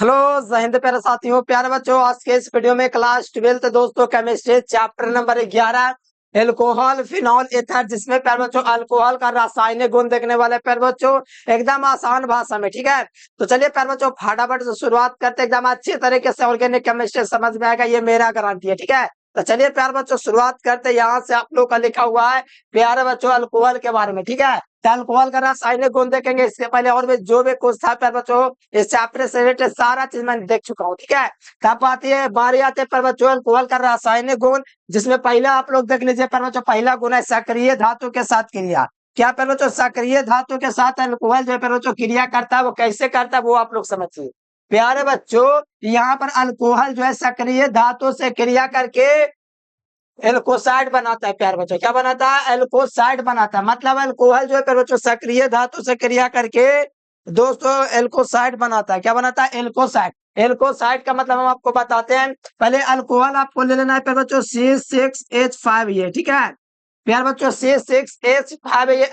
Hello जय हिंद प्यारे साथियों, प्यारे बच्चों। आज के इस वीडियो में क्लास 12 दोस्तों chemistry chapter number 11 alcohol phenol ether, जिसमें प्यारे बच्चों अल्कोहल का रासायनिक गुण देखने वाले प्यारे बच्चों एकदम आसान भाषा में। ठीक है, तो चलिए प्यारे बच्चों फटाफट से शुरुआत करते एकदम अच्छी तरीके से। ऑर्गेनिक केमिस्ट्री समझ में आएगा, ये मेरा गारंटी है। ठीक है, तो चलिए प्यारे बच्चों शुरुआत करते। यहाँ से आप लोग का लिखा हुआ है प्यारे बच्चों अल्कोहल के बारे में। ठीक है, तो अल्कोहल का रासायनिक गुण देखेंगे। इसके पहले और भी जो भी कुछ था प्यारे बच्चों इस चैप्टर से रिलेटेड सारा चीज मैं देख चुका हूँ। ठीक है, तब आती है बारी आते हैं प्यारे बच्चों अल्कोहल का रासायनिक गुण, जिसमें पहला आप लोग देख लीजिए प्यारे बच्चों। पहला गुण है सक्रिय धातु के साथ क्रिया। क्या प्यारे बच्चों, सक्रिय धातु के साथ अल्कोहल जो प्यारे बच्चों क्रिया करता है, वो कैसे करता है वो आप लोग समझिए। प्यारे बच्चों यहाँ पर अल्कोहल जो है सक्रिय धातु से क्रिया करके एल्कोसाइड बनाता है। प्यारे बच्चों क्या बनाता है? एल्कोसाइड बनाता है। मतलब अल्कोहल जो है प्यारे बच्चों सक्रिय धातु से क्रिया करके दोस्तों एल्कोसाइड बनाता है। क्या बनाता है? एल्कोसाइड। एल्कोसाइड का मतलब हम आपको बताते हैं। पहले अल्कोहल आपको ले लेना है प्यारे बच्चों C6H5, ये ठीक है प्यारे बच्चों। C6H5 ये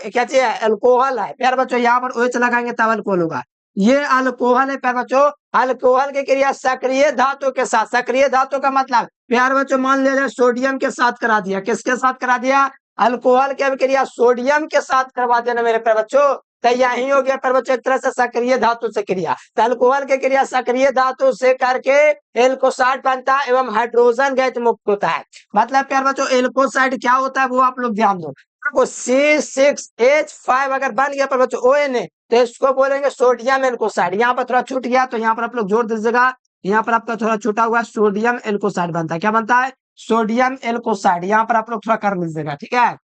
क्या चीज है? अल्कोहल है प्यारे बच्चों। यहाँ पर OH लगाएंगे तब अल्कोहल होगा। ये अल्कोहल है प्यारे बच्चों। अल्कोहल की क्रिया सक्रिय धातु के साथ, सक्रिय धातु का मतलब प्यारे बच्चों मान लीजिए सोडियम के साथ करा दिया। किसके साथ करा दिया? अल्कोहल की अभिक्रिया सोडियम के साथ करवा देना मेरे प्यारे बच्चों। तो यही हो गया प्यारे बच्चों एक तरह से सक्रिय धातु से क्रिया। तो अल्कोहल की क्रिया सक्रिय धातु से करके एल्कोसाइड बनता है एवं हाइड्रोजन गैस मुक्त होता है। मतलब प्यारे बच्चों एल्कोसाइड क्या होता है वो आप लोग ध्यान दो। C6H5 अगर बन गया प्यारे बच्चों ONA, तो इसको बोलेंगे सोडियम एल्कोसाइड। यहाँ पर थोड़ा छूट गया तो यहाँ पर आप लोग जोड़ दीजिएगा। यहाँ पर आपका थोड़ा छूटा हुआ सोडियम एल्कोसाइड बनता है। क्या बनता है? सोडियम एल्कोसाइड। यहाँ पर आप लोग थोड़ा कर लीजिएगा। ठीक है,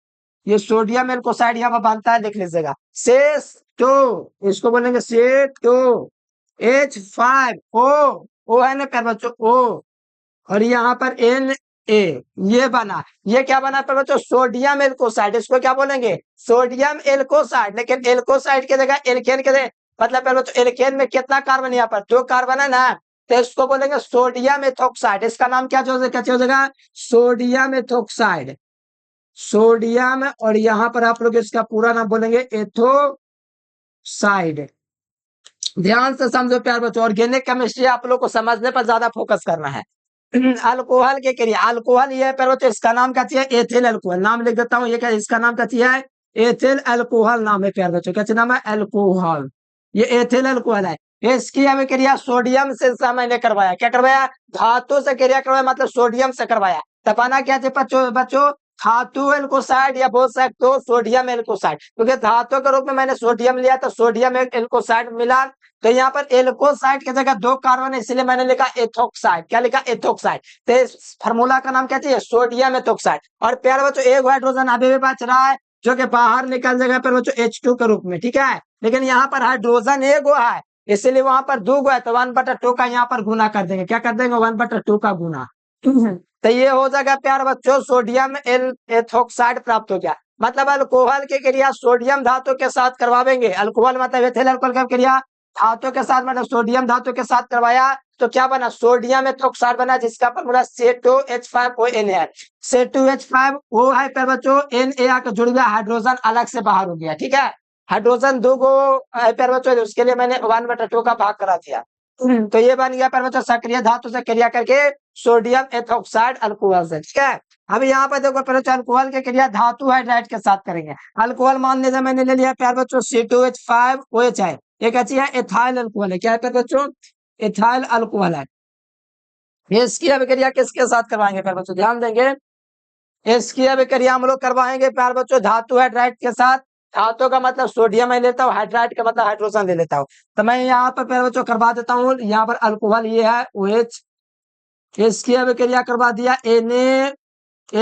ये सोडियम एल्कोसाइड यहाँ पर बनता है, लिख लीजिएगा। टू इसको बोलेंगे C2H5O। ओ है ना प्यारे बच्चों O, और यहाँ पर Na ये बना। ये क्या बना प्यारे बच्चों? सोडियम एल्कोसाइड। इसको क्या बोलेंगे? सोडियम एल्कोसाइड। लेकिन एल्कोसाइड की जगह एल्केन के जगह, मतलब प्यारे बच्चों एल्केन में कितना कार्बन? यहाँ पर 2 कार्बन है ना, तो इसको बोलेंगे सोडियम एथोक्साइड। इसका नाम क्या हो जाएगा? Sodium ethoxide. सोडियम, और यहाँ पर आप लोग इसका पूरा नाम बोलेंगे एथोसाइड। ध्यान से समझो प्यार बच्चों, ऑर्गेनिक केमिस्ट्री आप लोग को समझने पर ज्यादा फोकस करना है। अल्कोहल के क्रिया, अल्कोहल ये है प्यार बच्चों, इसका नाम क्या चाहिए? Ethyl alcohol. नाम लिख देता हूँ। ये क्या इसका नाम क्या चाहिए? एथिल अल्कोहल नाम है प्यार बच्चों। क्या नाम है? अल्कोहल। ये एथिल अल्कोहल है। इसकी हमें क्रिया सोडियम से मैंने करवाया। क्या करवाया? धातु से क्रिया करवाया, मतलब सोडियम से करवाया। तपाना क्या चाहिए बच्चों? धातु एल्कोसाइड, या बोल सकते हो सोडियम एल्कोसाइड, क्योंकि धातु के रूप में मैंने सोडियम लिया तो सोडियम एल्कोसाइड मिला। तो यहाँ पर एल्कोसाइड की जगह 2 कार्बन है, इसलिए मैंने लिखा एथोक्साइड। क्या लिखा? एथोक्साइड। तो इस फार्मूला का नाम क्या चाहिए? Sodium ethoxide. और प्यारे बच्चों एक हाइड्रोजन अभी भी बच रहा है, जो कि बाहर निकल जाएगा प्यारे बच्चों H2 के रूप में। ठीक है, लेकिन यहाँ पर हाइड्रोजन एक गो है, इसलिए वहां पर 2 गो है, तो 1/2 का यहाँ पर गुना कर देंगे। क्या कर देंगे? 1/2 का गुना। तो ये हो जाएगा प्यारे बच्चों सोडियम एथोक्साइड प्राप्त हो गया। मतलब अल्कोहल की क्रिया सोडियम धातु के साथ करवाएंगे। अल्कोहल मतलब एथिल अल्कोहल की क्रिया धातु के साथ, मतलब सोडियम धातु के साथ करवाया तो क्या बना? सोडियम एथोक्साइड बना, जिसका फॉर्मूला C2H5ONA है। C2H5O है प्यारे बच्चों, Na आकर जुड़ गया, हाइड्रोजन अलग से बाहर हो गया। ठीक है, हाइड्रोजन 2 गो है प्यारे बच्चों, उसके लिए मैंने 1/2 का भाग करा दिया। तो ये बन गया प्यारे बच्चों सक्रिय धातु से क्रिया करके सोडियम एथोक्साइड अल्कोहल से। ठीक है, अभी यहाँ पर देखो प्यारे बच्चों अल्कोहल की क्रिया धातु हाइड्राइड के साथ करेंगे। अल्कोहल मान लीजिए मैंने ले लिया प्यारे बच्चों C2H5OH है। एक अच्छी है एथाइल अल्कोहल है। क्या है प्यारे बच्चों? एथाइल अल्कोहल है। इसकी अभिक्रिया किसके साथ करवाएंगे प्यारे बच्चों? ध्यान देंगे। इसकी अभिक्रिया हम लोग करवाएंगे प्यारे बच्चों धातु हाइड्राइड के साथ। धातु का मतलब सोडियम मैं लेता हूँ, हाइड्राइड का मतलब हाइड्रोजन ले लेता हूँ। तो मैं यहाँ पर प्यारे बच्चों करवा देता हूँ। यहाँ पर अल्कोहल ये है OH, इसकी अभिक्रिया करवा दिया Na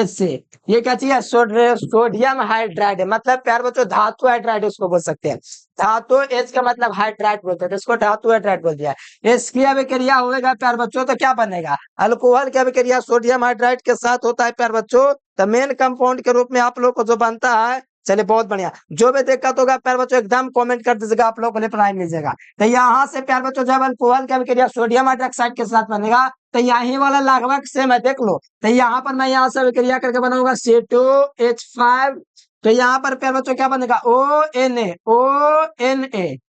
से। ये क्या चाहिए? सोडियम हाइड्राइड, मतलब प्यारे बच्चों धातु हाइड्राइड उसको बोल सकते हैं। धातु H का मतलब हाइड्राइड बोलते हैं, तो इसको धातु हाइड्राइड बोल दिया। इसकी अभिक्रिया होगा प्यारे बच्चों तो क्या बनेगा? अल्कोहल की अभिक्रिया सोडियम हाइड्राइड के साथ होता है प्यारे बच्चों, तो मेन कंपाउंड के रूप में आप लोग को जो बनता है। चलिए बहुत बढ़िया, जो भी दिक्कत होगा प्यारे बच्चों एकदम कमेंट कर दीजिएगा, आप लोग को रिप्लाई मिल जाएगा। तो यहाँ से प्यारे बच्चों जब अल्कोहल की अभिक्रिया सोडियम हाइड्रोक्साइड के साथ बनेगा, तो यही वाला लगभग सेम है, देख लो। तो यहाँ पर मैं यहाँ से अभिक्रिया करके बनाऊंगा C2H5। तो यहाँ पर प्यारे बच्चों क्या बनेगा? ONA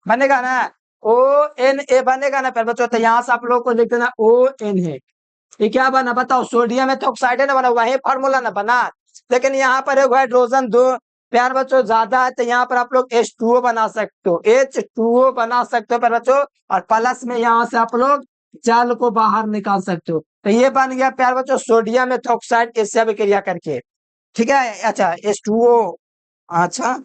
बनेगा ना। ओ एन ए बनेगा ना प्यारे बच्चों, तो यहाँ से आप लोग को लिख देना ओ एन है। ये क्या बना बताओ, सोडियम एथोक्साइड है ना बना, वही फार्मूला ना बना। लेकिन यहाँ पर एक हाइड्रोजन दो प्यार बच्चों ज्यादा है, तो यहाँ पर आप लोग H2O बना सकते हो, H2O बना सकते हो प्यार बच्चों, और प्लस में यहाँ से आप लोग जल को बाहर निकाल सकते हो। तो ये बन गया प्यार बच्चों सोडियम एथोक्साइड इससे अभिक्रिया करके। ठीक है, अच्छा H2O, अच्छा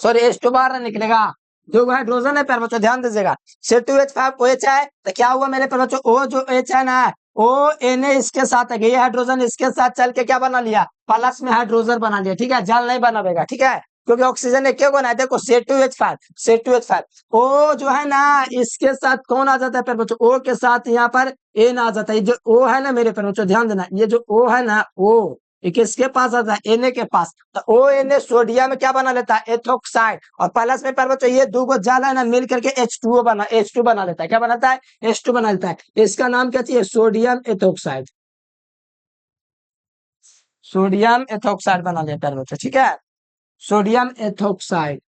सॉरी H2 बाहर नहीं निकलेगा, जो हाइड्रोजन है प्यार बच्चों ध्यान दीजिएगा, C2H5 OH है, तो क्या हुआ मेरे प्यार बच्चों, ओ जो H है ना, ओ Na इसके साथ है, ये हाइड्रोजन इसके साथ चल के क्या बना लिया, प्लस में हाइड्रोजन बना लिया। ठीक है, जल नहीं बनावेगा, ठीक है, क्योंकि ऑक्सीजन एक क्यों बना है, देखो C2H5 ओ जो है ना इसके साथ कौन आ जाता है प्यार बच्चों, ओ के साथ यहाँ पर एन आ जाता है। ये जो ओ है ना मेरे प्यार बच्चों ध्यान देना, ये जो ओ है ना ओ, ये किसके पास आता है, Na के पास, तो ओ Na सोडियम में क्या बना लेता है, एथोक्साइड, और प्लस में प्यार बच्चों ये दो को जल है ना मिल करके H2 बना लेता है, क्या बनाता है, H2 बना लेता है। इसका नाम क्या चाहिए, सोडियम एथोक्साइड, सोडियम एथोक्साइड बना लेता है बच्चों। ठीक है, सोडियम एथोक्साइड,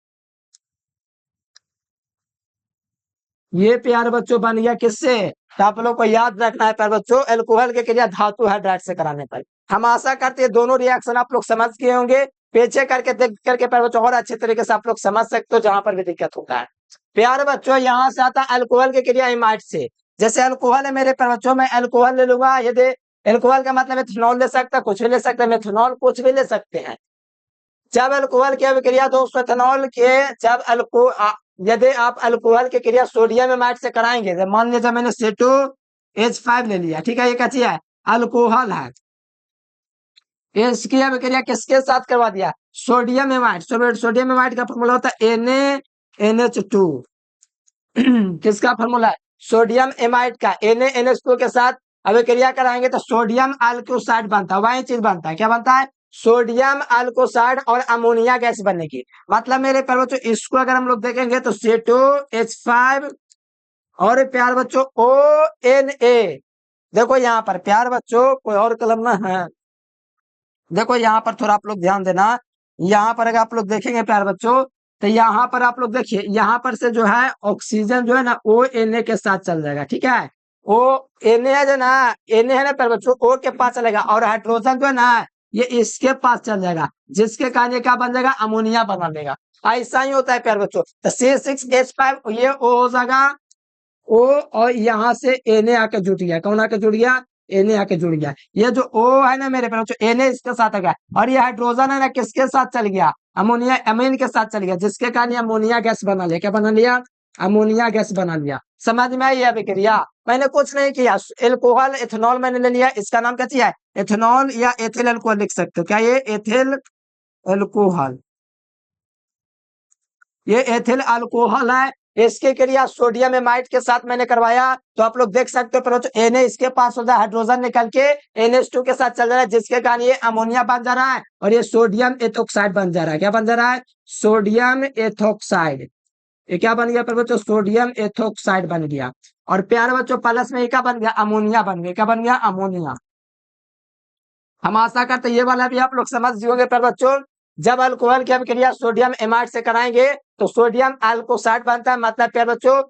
ये प्यार बच्चों बन गया किससे, तो आप लोग को याद रखना है प्यार बच्चों, एल्कोहल के क्रिया धातु हाइड्राइड से कराने पर। हम आशा करते हैं दोनों रिएक्शन आप लोग समझ गए होंगे, पीछे करके देख करके प्यार बच्चों और अच्छे तरीके से आप लोग समझ सकते हो जहां पर भी दिक्कत होता है। प्यार बच्चों यहाँ से आता है अल्कोहल की क्रिया इमाइड से, जैसे अल्कोहल है मेरे प्यार बच्चों, मैं अल्कोहल ले लूंगा, यदि अल्कोहल का मतलब इथेनॉल ले सकता है, कुछ भी ले सकते हैं, मेथनॉल कुछ भी ले सकते हैं। जब अल्कोहल की अभिक्रिया दोस्तों इथेनॉल के, जब यदि आप अल्कोहल की क्रिया सोडियम एमाइड से कराएंगे, जब मान लीजिए मैंने C2H5 ले लिया, ठीक है, ये क्या चीज है, अल्कोहल है, इसकी अभिक्रिया किसके साथ करवा दिया, सोडियम एमाइड, सोडियम एमाइड का फॉर्मूला होता है NaNH2 किसका फॉर्मूला है, सोडियम एमाइड का, NaNH2 के साथ अभिक्रिया कराएंगे तो सोडियम अल्कोसाइड बनता है, वही चीज बनता है, क्या बनता है, सोडियम अल्कोसाइड और अमोनिया गैस बनेगी। मतलब मेरे प्यार बच्चों इसको अगर हम लोग देखेंगे तो C2H5 और प्यार बच्चों ONA, देखो यहाँ पर प्यार बच्चों कोई और कलम ना है, देखो यहाँ पर थोड़ा आप लोग ध्यान देना, यहाँ पर अगर आप लोग देखेंगे प्यार बच्चों, तो यहाँ पर आप लोग देखिए, यहाँ पर से जो है ऑक्सीजन जो है ना ONA के साथ चल जाएगा। ठीक है, ओ Na है जो ना, Na है ना प्यार बच्चों, O के पास चलेगा, और हाइड्रोजन जो है ना ये इसके पास चल जाएगा, जिसके कारण ये क्या बन जाएगा, अमोनिया बना देगा। ऐसा ही होता है प्यार बच्चों, तो C6H5 ये O हो जाएगा, ओ और यहाँ से Na आके जुड़ गया, कौन आके जुड़ गया, Na आके जुड़ गया। ये जो O है ना मेरे प्यारे Na इसके साथ आ गया, और ये हाइड्रोजन है ना किसके साथ चल गया, अमोनिया अमीन के साथ चल गया, जिसके कारण ये अमोनिया गैस बना लिया, क्या बना लिया, अमोनिया गैस बना लिया। समझ में आई अभिक्रिया, मैंने कुछ नहीं किया, एल्कोहल इथेनॉल मैंने ले लिया, इसका नाम क्या चाहिए, इथेनॉल या एथिल अल्कोहल लिख सकते हो, क्या ये एथिल अल्कोहल, ये एथिल अल्कोहल है, इसकी क्रिया सोडियम एमाइड के साथ मैंने करवाया, तो आप लोग देख सकते हो Na इसके पास होता है, हाइड्रोजन निकल के NH2 के साथ चल रहा है, जिसके कारण ये अमोनिया बन जा रहा है, और ये सोडियम एथोक्साइड बन जा रहा है, क्या बन जा रहा है, सोडियम एथोक्साइड, ये क्या बन गया बच्चों, सोडियम एथोक्साइड बन गया। और प्यारे बच्चों प्लस में ये क्या बन गया, अमोनिया बन गया, क्या बन गया, अमोनिया। हम आशा करते हैं ये वाला भी आप लोग समझ जाओगे प्यारे बच्चों, जब अल्कोहल की अभिक्रिया सोडियम एमाइड से कराएंगे तो सोडियम अल्कोसाइड बनता है, मतलब प्यारे बच्चों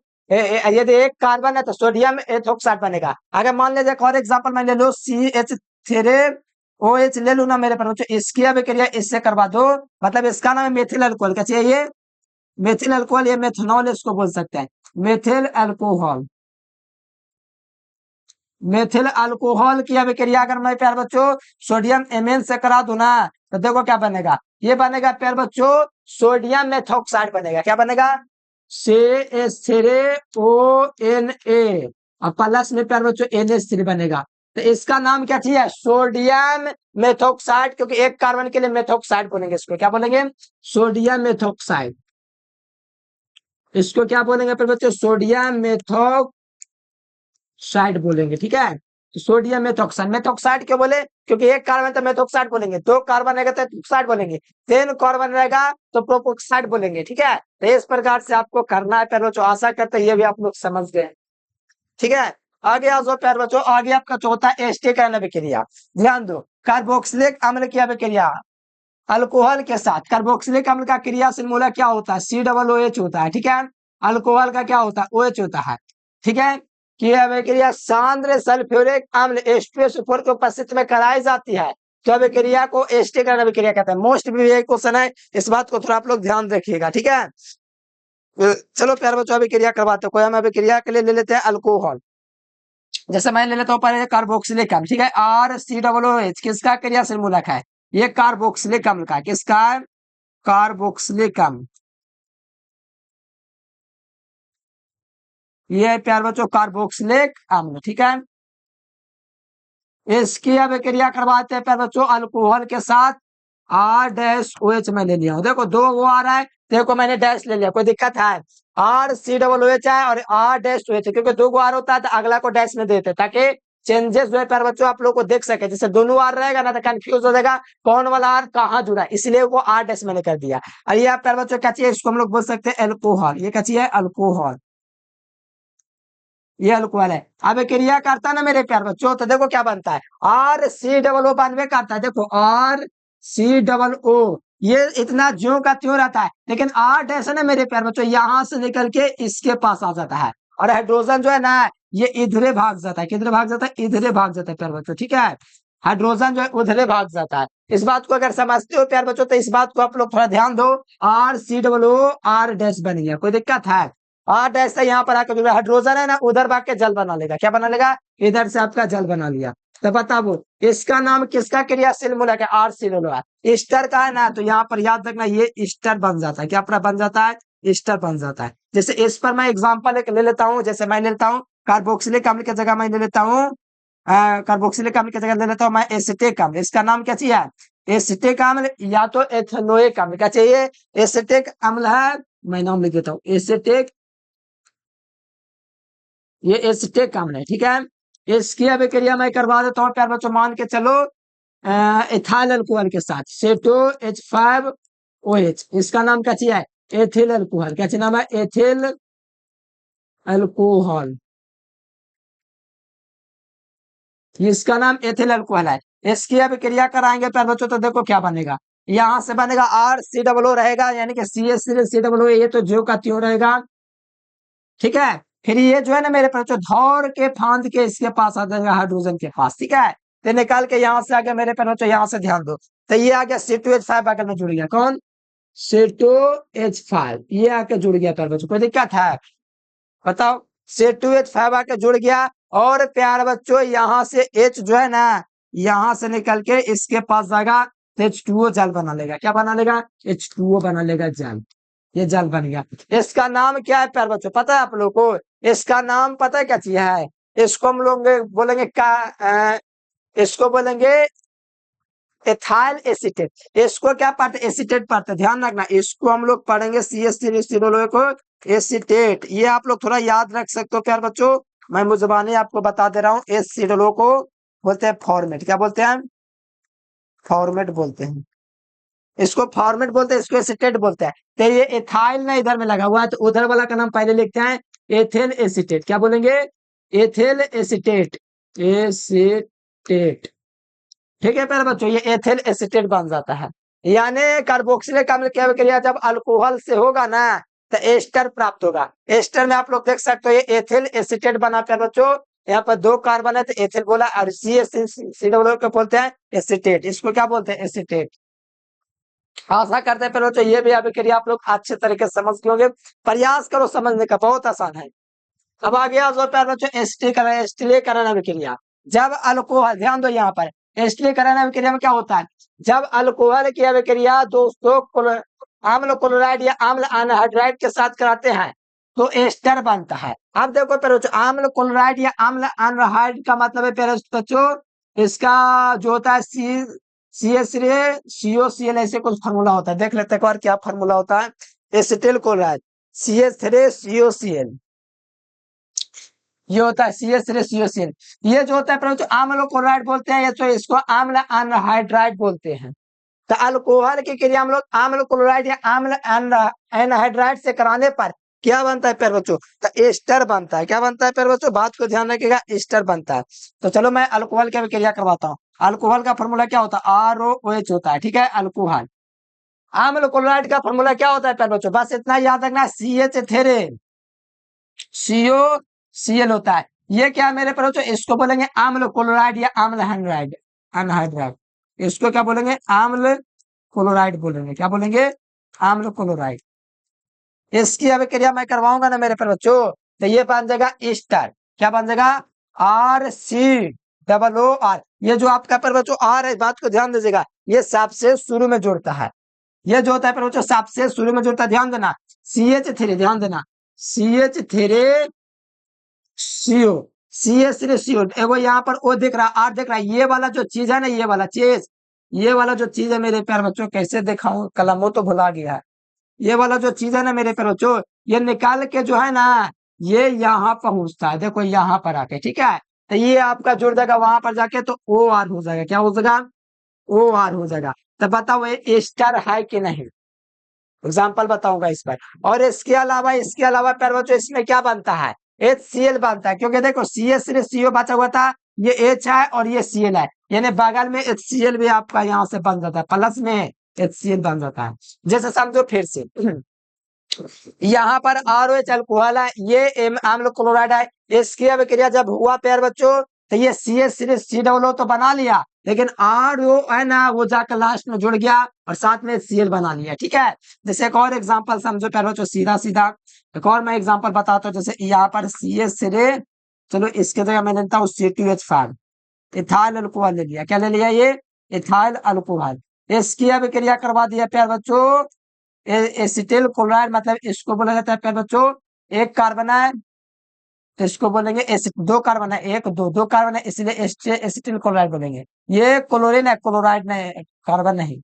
यदि एक कार्बन है तो सोडियम एथोक्साइड बनेगा। अगर मान लीजिए और एग्जांपल मैं ले लो CH3OH ले लू ना मेरे प्यारे बच्चों, इसकी अभिक्रिया इससे करवा दो, मतलब इसका नाम है मेथिल अल्कोहल, क्या चाहिए, मेथिल अल्कोहल, ये मेथनॉल इसको बोल सकते हैं, मेथिल अल्कोहल, मेथिल अल्कोहल की अभिक्रिया अगर मैं प्यार बच्चों सोडियम एमेन से करा दूं ना, तो देखो क्या बनेगा, ये बनेगा प्यार बच्चों सोडियम मेथोक्साइड बनेगा, क्या बनेगा, CH3ONA, और प्लस में प्यार बच्चों NH3 बनेगा, तो इसका नाम क्या चाहिए, सोडियम मेथोक्साइड, क्योंकि एक कार्बन के लिए मेथोक्साइड बोलेंगे, इसको क्या बोलेंगे, सोडियम मेथोक्साइड, इसको क्या बोलेंगे प्यार बच्चों, सोडियम मेथोक्साइड बोलेंगे। ठीक है, तो सोडियम मेथोक्साइड, मेथोक्साइड क्यों बोले, क्योंकि एक कार्बन तो मेथोक्साइड बोलेंगे, दो कार्बन रहेगा तो एथोक्साइड बोलेंगे, तीन कार्बन रहेगा तो प्रोपोक्साइड बोलेंगे। ठीक है, तो इस प्रकार से आपको करना है प्यारे बच्चों, आशा करते हैं ये भी आप लोग समझ गए। ठीक है, आगे आ जाओ प्यारे बच्चों, आगे आपका चौथा एस्टिक अभिक्रिया, ध्यान दो, कार्बोक्सिलिक अम्ल की अभिक्रिया अल्कोहल के साथ, कार्बोक्सिलिक अम्ल का क्रियाशील मूलक क्या होता है, COOH होता है। ठीक है, अल्कोहल का क्या होता है, OH होता है। ठीक है, कि अभिक्रिया सांद्र सल्फ्यूरिक अम्ल H2SO4 की उपस्थिति में कराई जाती है तो अभिक्रिया को एस्टिकरण अभिक्रिया कहते हैं। मोस्ट भी यही क्वेश्चन है, इस बात को थोड़ा आप लोग ध्यान रखिएगा। ठीक है, चलो प्यारे बच्चों अभिक्रिया करवाते हैं। कोई हम अभिक्रिया के लिए ले लेते हैं अल्कोहल। जैसे मैं ले लेता हूँ पहले कार्बोक्सिलिक अम्ल। ठीक है, RCOOH किसका क्रियाशील मूलक है, ये कार्बोक्सिलिक अम्ल का, किसका, कार्बोक्सिलिक अम्ल। ये प्यारे बच्चों कार्बोक्सिलिक अम्ल। ठीक है, इसकी अभिक्रिया करवाते हैं प्यारे बच्चों अल्कोहल के साथ। R-OH में ले लिया, देखो दो वो आ रहा है, देखो मैंने डैश ले लिया, कोई दिक्कत है। RCOOH है और R-OH, क्योंकि दो आर होता है तो अगला को डैश में देते ताकि चेंजेस जो है प्यारे बच्चों आप लोग को देख सके। जैसे दोनों आर रहेगा ना तो कंफ्यूज हो जाएगा कौन वाला आर कहाँ जुड़ा है, इसलिए वो R डैश मैंने कर दिया। और ये प्यारे बच्चों क्या चाहिए, इसको हम लोग बोल सकते हैं अल्कोहल। ये क्या चाहिए, अल्कोहल, ये अल्कोहल है। अब क्रिया करता है ना मेरे प्यार बच्चों, तो देखो क्या बनता है, RCOO बनवे करता है। देखो RCOO, ये इतना ज्यों का त्यों रहता है, लेकिन R डैश है ना मेरे प्यार बच्चों, यहां से निकल के इसके पास आ जाता है। और हाइड्रोजन जो है ना, ये इधरे भाग जाता है, किधरे भाग जाता है, इधरे भाग जाता है प्यार बच्चों। ठीक है, हाइड्रोजन जो है उधरे भाग जाता है। इस बात को अगर समझते हो प्यार बच्चों तो इस बात को आप लोग थोड़ा ध्यान दो। RCOO R डैश बन गया, कोई दिक्कत है। आठ ऐसा यहाँ पर आकर हाइड्रोजन है ना, उधर भाग के जल बना लेगा। क्या बना लेगा, इधर से आपका जल बना लिया। तो बताओ इसका नाम किसका क्रियाशील मूलक है, RCOO। ईस्टर का है ना, तो यहाँ पर याद रखना ये ईस्टर बन जाता है। क्या पूरा बन जाता है, ईस्टर बन जाता है। जैसे इस पर मैं एग्जाम्पल ले लेता हूँ, जैसे मैं ले लेता हूँ कार्बोक्सिलिक अम्ल की जगह मैं ले लेता हूँ कार्बोक्सिलिक अम्ल की जगह ले लेता हूँ मैं एसिटिक अम्ल। इसका नाम क्या चाहिए, एसिटिक अम्ल या तो एथेनोइक अम्ल। क्या चाहिए, एसिटिक अम्ल है, मैं नाम लिख देता हूँ एसिटिक, ये एसिटिक अम्ल है। ठीक है, इसकी अभिक्रिया मैं करवा देता हूँ प्यार बच्चों, मान के चलो इथाइल अल्कोहल के साथ CH5OH। इसका नाम क्या चाहिए, एथिल अल्कोहल। क्या नाम है, एथिल अल्कोहल, इसका नाम एथिल अल्कोहल है। इसकी अभिक्रिया कराएंगे प्यार बच्चों तो देखो क्या बनेगा, यहां से बनेगा RCOO रहेगा, यानी कि CH3COO, ये तो जो का त्यों रहेगा। ठीक है, फिर ये जो है ना मेरे पास धौर के फांद के इसके पास आ जाएगा हाइड्रोजन के पास। ठीक है, तो निकाल के यहां से आगे मेरे पास यहाँ से ध्यान दो, तो ये आ गया C2H5 आकर में जुड़ गया, कौन, C2H5, ये आके जुड़ गया प्यार बच्चों, कोई दिक्कत है, बताओ। C2H5 आके जुड़ गया और प्यार बच्चों यहाँ से H जो है ना, यहाँ से निकल के इसके पास जाएगा तो H2O जल बना लेगा। क्या बना लेगा, H2O बना लेगा जल, ये जल बन गया। इसका नाम क्या है प्यार बच्चों, पता है आप लोग को, इसका नाम पता है क्या चीज है, इसको हम लोग बोलेंगे इसको बोलेंगे एथाइल एसीटेट। इसको क्या पढ़ते, एसीटेट पढ़ते, ध्यान रखना, इसको हम लोग पढ़ेंगे CH3COO को एसीटेट। ये आप लोग थोड़ा याद रख सकते हो प्यार बच्चों, मैं मुजबानी आपको बता दे रहा हूँ। एसीटोलो को बोलते हैं फॉर्मेट, क्या बोलते हैं, फॉर्मेट बोलते हैं, इसको फॉर्मेट बोलते हैं, इसको एसीटेट बोलते हैं। तो ये एथाइल ना इधर में लगा हुआ है, तो उधर वाला का नाम पहले लिखते हैं एथिल एसीटेट। क्या बोलेंगे, एथिल एसीटेट, एसीटेट। ठीक है प्यारे बच्चों, ये एथिल एसीटेट बन जाता है। यानी कार्बोक्सिलिक अम्ल की अभिक्रिया जब अल्कोहल से होगा ना तो एस्टर प्राप्त होगा। एस्टर में आप लोग देख सकते हो ये एथिल एसीटेट बना प्यारे बच्चों, यहाँ पर दो कार्बन है तो एथिल बोला, और CH3COO को बोलते हैं एसीटेट, इसको क्या बोलते हैं, एसीटेट। आशा करते हैं प्यारे बच्चों ये भी अभिक्रिया आप लोग अच्छे तरीके से समझ होंगे, प्रयास करो समझने का, बहुत आसान है। अब आ गया जो प्यारे बच्चों एस्टिलीकरण अभिक्रिया। जब अल्कोहल, ध्यान दो यहाँ पर, एस्टिलीकरण अभिक्रिया में क्या होता है, जब अल्कोहल की अभिक्रिया दोस्तों अम्ल क्लोराइड या अम्ल अनहाइड्राइड के साथ कराते हैं तो एस्टर बनता है। अब देखो प्यारे बच्चों, अम्ल क्लोराइड या अम्ल अनहाइड का मतलब है प्यारे बच्चों, इसका जो होता है CH3COCl, ऐसे कुछ फार्मूला होता है, देख लेते हैं एक बार क्या फार्मूला होता है। एसिटिल क्लोराइड CH3COCl, ये होता है CH3COCl। ये जो होता है अम्ल क्लोराइड बोलते हैं, या तो इसको अम्ल अनहाइड्राइड बोलते हैं। तो अल्कोहल की क्रिया हम लोग अम्ल क्लोराइड या अम्ल एनहाइड्राइड से कराने पर क्या बनता है प्यारे बच्चों, तो एस्टर बनता है। क्या बनता है प्यारे बच्चों, बात को ध्यान रखिएगा, एस्टर बनता है। तो चलो मैं अल्कोहल की क्रिया करवाता हूँ। अल्कोहल का फॉर्मूला क्या होता है, ROOH होता है। ठीक है, अल्कोहल। अम्ल क्लोराइड का फॉर्मूला क्या होता है प्यारे बच्चों, बस इतना याद रखना, CH3 सीओ सीएल होता है। ये क्या है मेरे पर बच्चों, इसको बोलेंगे आम्ल क्लोराइड या आम्ल हाइड्राइड अनहाइड्राइड। इसको क्या बोलेंगे, आम्ल क्लोराइड बोलेंगे। क्या बोलेंगे, आम्ल क्लोराइड। इसकी अभिक्रिया मैं करवाऊंगा ना मेरे पर बच्चों, तो ये बन जाएगा ईस्टर। क्या बन जाएगा, RCOO। ये जो आपका पर बच्चों आर है, बात को ध्यान दीजिएगा, ये सबसे शुरू में जुड़ता है। ये जो होता है पर बच्चों सबसे शुरू में जुड़ता है, ध्यान देना। CH3, ध्यान देना, CH3 CO, CH3CO। एगो यहाँ पर ओ दिख रहा, आर दिख रहा है। ये वाला जो चीज है ना, ये वाला चीज, ये वाला जो चीज है मेरे प्यार बच्चों, कैसे दिखाऊं, कलमों तो भुला गया है। ये वाला जो चीज है ना मेरे प्यार बच्चों, ये निकाल के जो है ना, ये यहाँ पहुंचता है, देखो यहाँ पर आके, ठीक है। तो ये आपका जुड़ जाएगा वहां पर जाके, तो OR हो जाएगा। क्या हो जाएगा, OR हो जाएगा। तो बताओ ये एस्टर है कि नहीं, एग्जाम्पल बताऊंगा इस पर। और इसके अलावा प्यारे बच्चों इसमें क्या बनता है, HCl बनता है। क्योंकि देखो CH3CO बचा हुआ था, ये H है और ये Cl है, यानी बगल में HCl भी आपका यहाँ से बन जाता है, प्लस में HCl बन जाता है। जैसे समझो फिर से, यहाँ पर ROH अल्कोहल है, ये अम्ल क्लोराइड है। इसकी अभिक्रिया जब हुआ प्यारे बच्चों, तो ये CH3COO तो बना लिया, लेकिन RO है ना, वो जाकर लास्ट में जुड़ गया और साथ में Cl बना लिया, ठीक है। जैसे एक और एग्जांपल समझो प्यारे बच्चों, सीधा सीधा एक और मैं एग्जांपल बताता हूँ। जैसे यहाँ पर CH3, चलो इसके जगह मैं लेता हूँ C2H5, इथाइल अल्कोहल ले लिया। क्या ले लिया, ये इथाइल अल्कोहल। इसकी अभिक्रिया करवा दिया प्यारे बच्चों एसिटिल क्लोराइड, मतलब इसको बोला जाता है प्यारे बच्चों, एक कार्बन है, तो इसको बोलेंगे दो कार्बन है, एक दो दो कार्बन है, इसलिए एसिटिल क्लोराइड बोलेंगे। ये क्लोरीन है, क्लोराइड नहीं, कार्बन नहीं।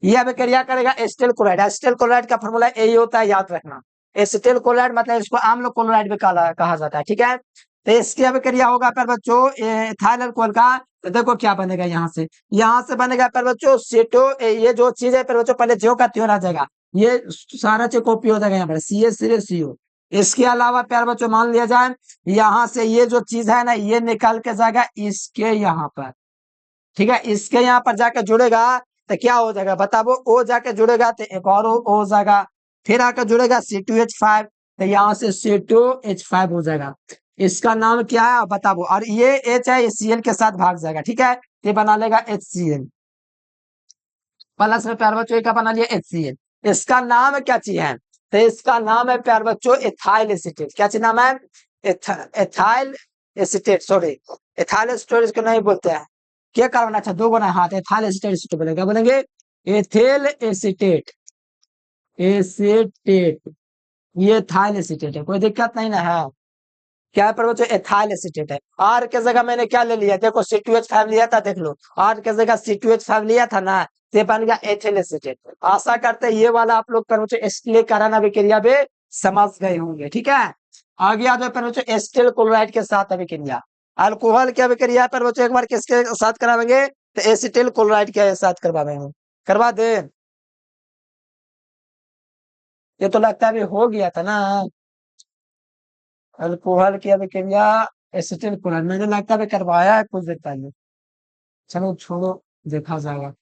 ये अभिक्रिया करेगा एसिटिल क्लोराइड। एसिटिल क्लोराइड का फॉर्मूला यही होता है, याद रखना। एसिटिल क्लोराइड मतलब इसको अम्ल क्लोराइड भी कहा जाता है, ठीक है। तो इसकी अभिक्रिया होगा पर बच्चों इथाइल अल्कोहल का। तो देखो क्या बनेगा, यहाँ से बनेगा पर बच्चों सीटो, ये जो चीज है पर बच्चों पहले ज्यो का त्यों आ जाएगा, ये सारा चीज कॉपी हो जाएगा यहाँ पर CH3CO। इसके अलावा प्यार बच्चों मान लिया जाए, यहाँ से ये जो चीज है ना, ये निकल के जाएगा इसके यहाँ पर, ठीक है। इसके यहाँ पर जाकर जुड़ेगा, तो क्या हो जाएगा बताओ, O जाके जुड़ेगा तो एक और O हो जाएगा, फिर आकर जुड़ेगा C2H5, तो यहाँ से C2H5 हो जाएगा। इसका नाम क्या है बताओ, और ये H है, ये Cl के साथ भाग जाएगा, ठीक है। ये बना लेगा HCl, प्लस में प्यार बच्चों का बना लिया HCl। इसका नाम क्या चीज है, तो इसका नाम है प्यार बच्चों एथाइल एसीटेट। क्या चीज नाम है, ethyl acetate, sorry ethyl acetate को नहीं बोलते हैं। क्या कार्बन, अच्छा दो गुना, हाथ एथाइल एसीटेट बोलेंगे। क्या बोलेंगे, एथिल एसीटेट, एसीटेट, ये एथाइल एसीटेट है, कोई दिक्कत नहीं ना है। क्या है पर बच्चों, एथाइल एसीटेट है। आर के जगह मैंने क्या ले लिया, देखो C2H5 लिया था, देख लो आर के जगह C2H5 लिया था ना, ये बन गया एथिल एसीटेट। आशा करते हैं ये वाला आप लोग पर बच्चों इसलिए कारण अभिक्रिया भी समझ गए होंगे, ठीक है। आगे आ जाओ पर बच्चों एसिटिल क्लोराइड के साथ अभिक्रिया। अल्कोहल की अभिक्रिया पर बच्चों एक बार किसके साथ करावेंगे, तो एसिटिल क्लोराइड के साथ करवाएंगे, करवा दे। ये तो लगता है अभी हो गया था ना, अल्कोहल की अभिक्रिया एसिटिल क्लोराइड, मैंने लगता है अभी करवाया है कुछ देर पहले। चलो छोड़ो, देखा जाएगा।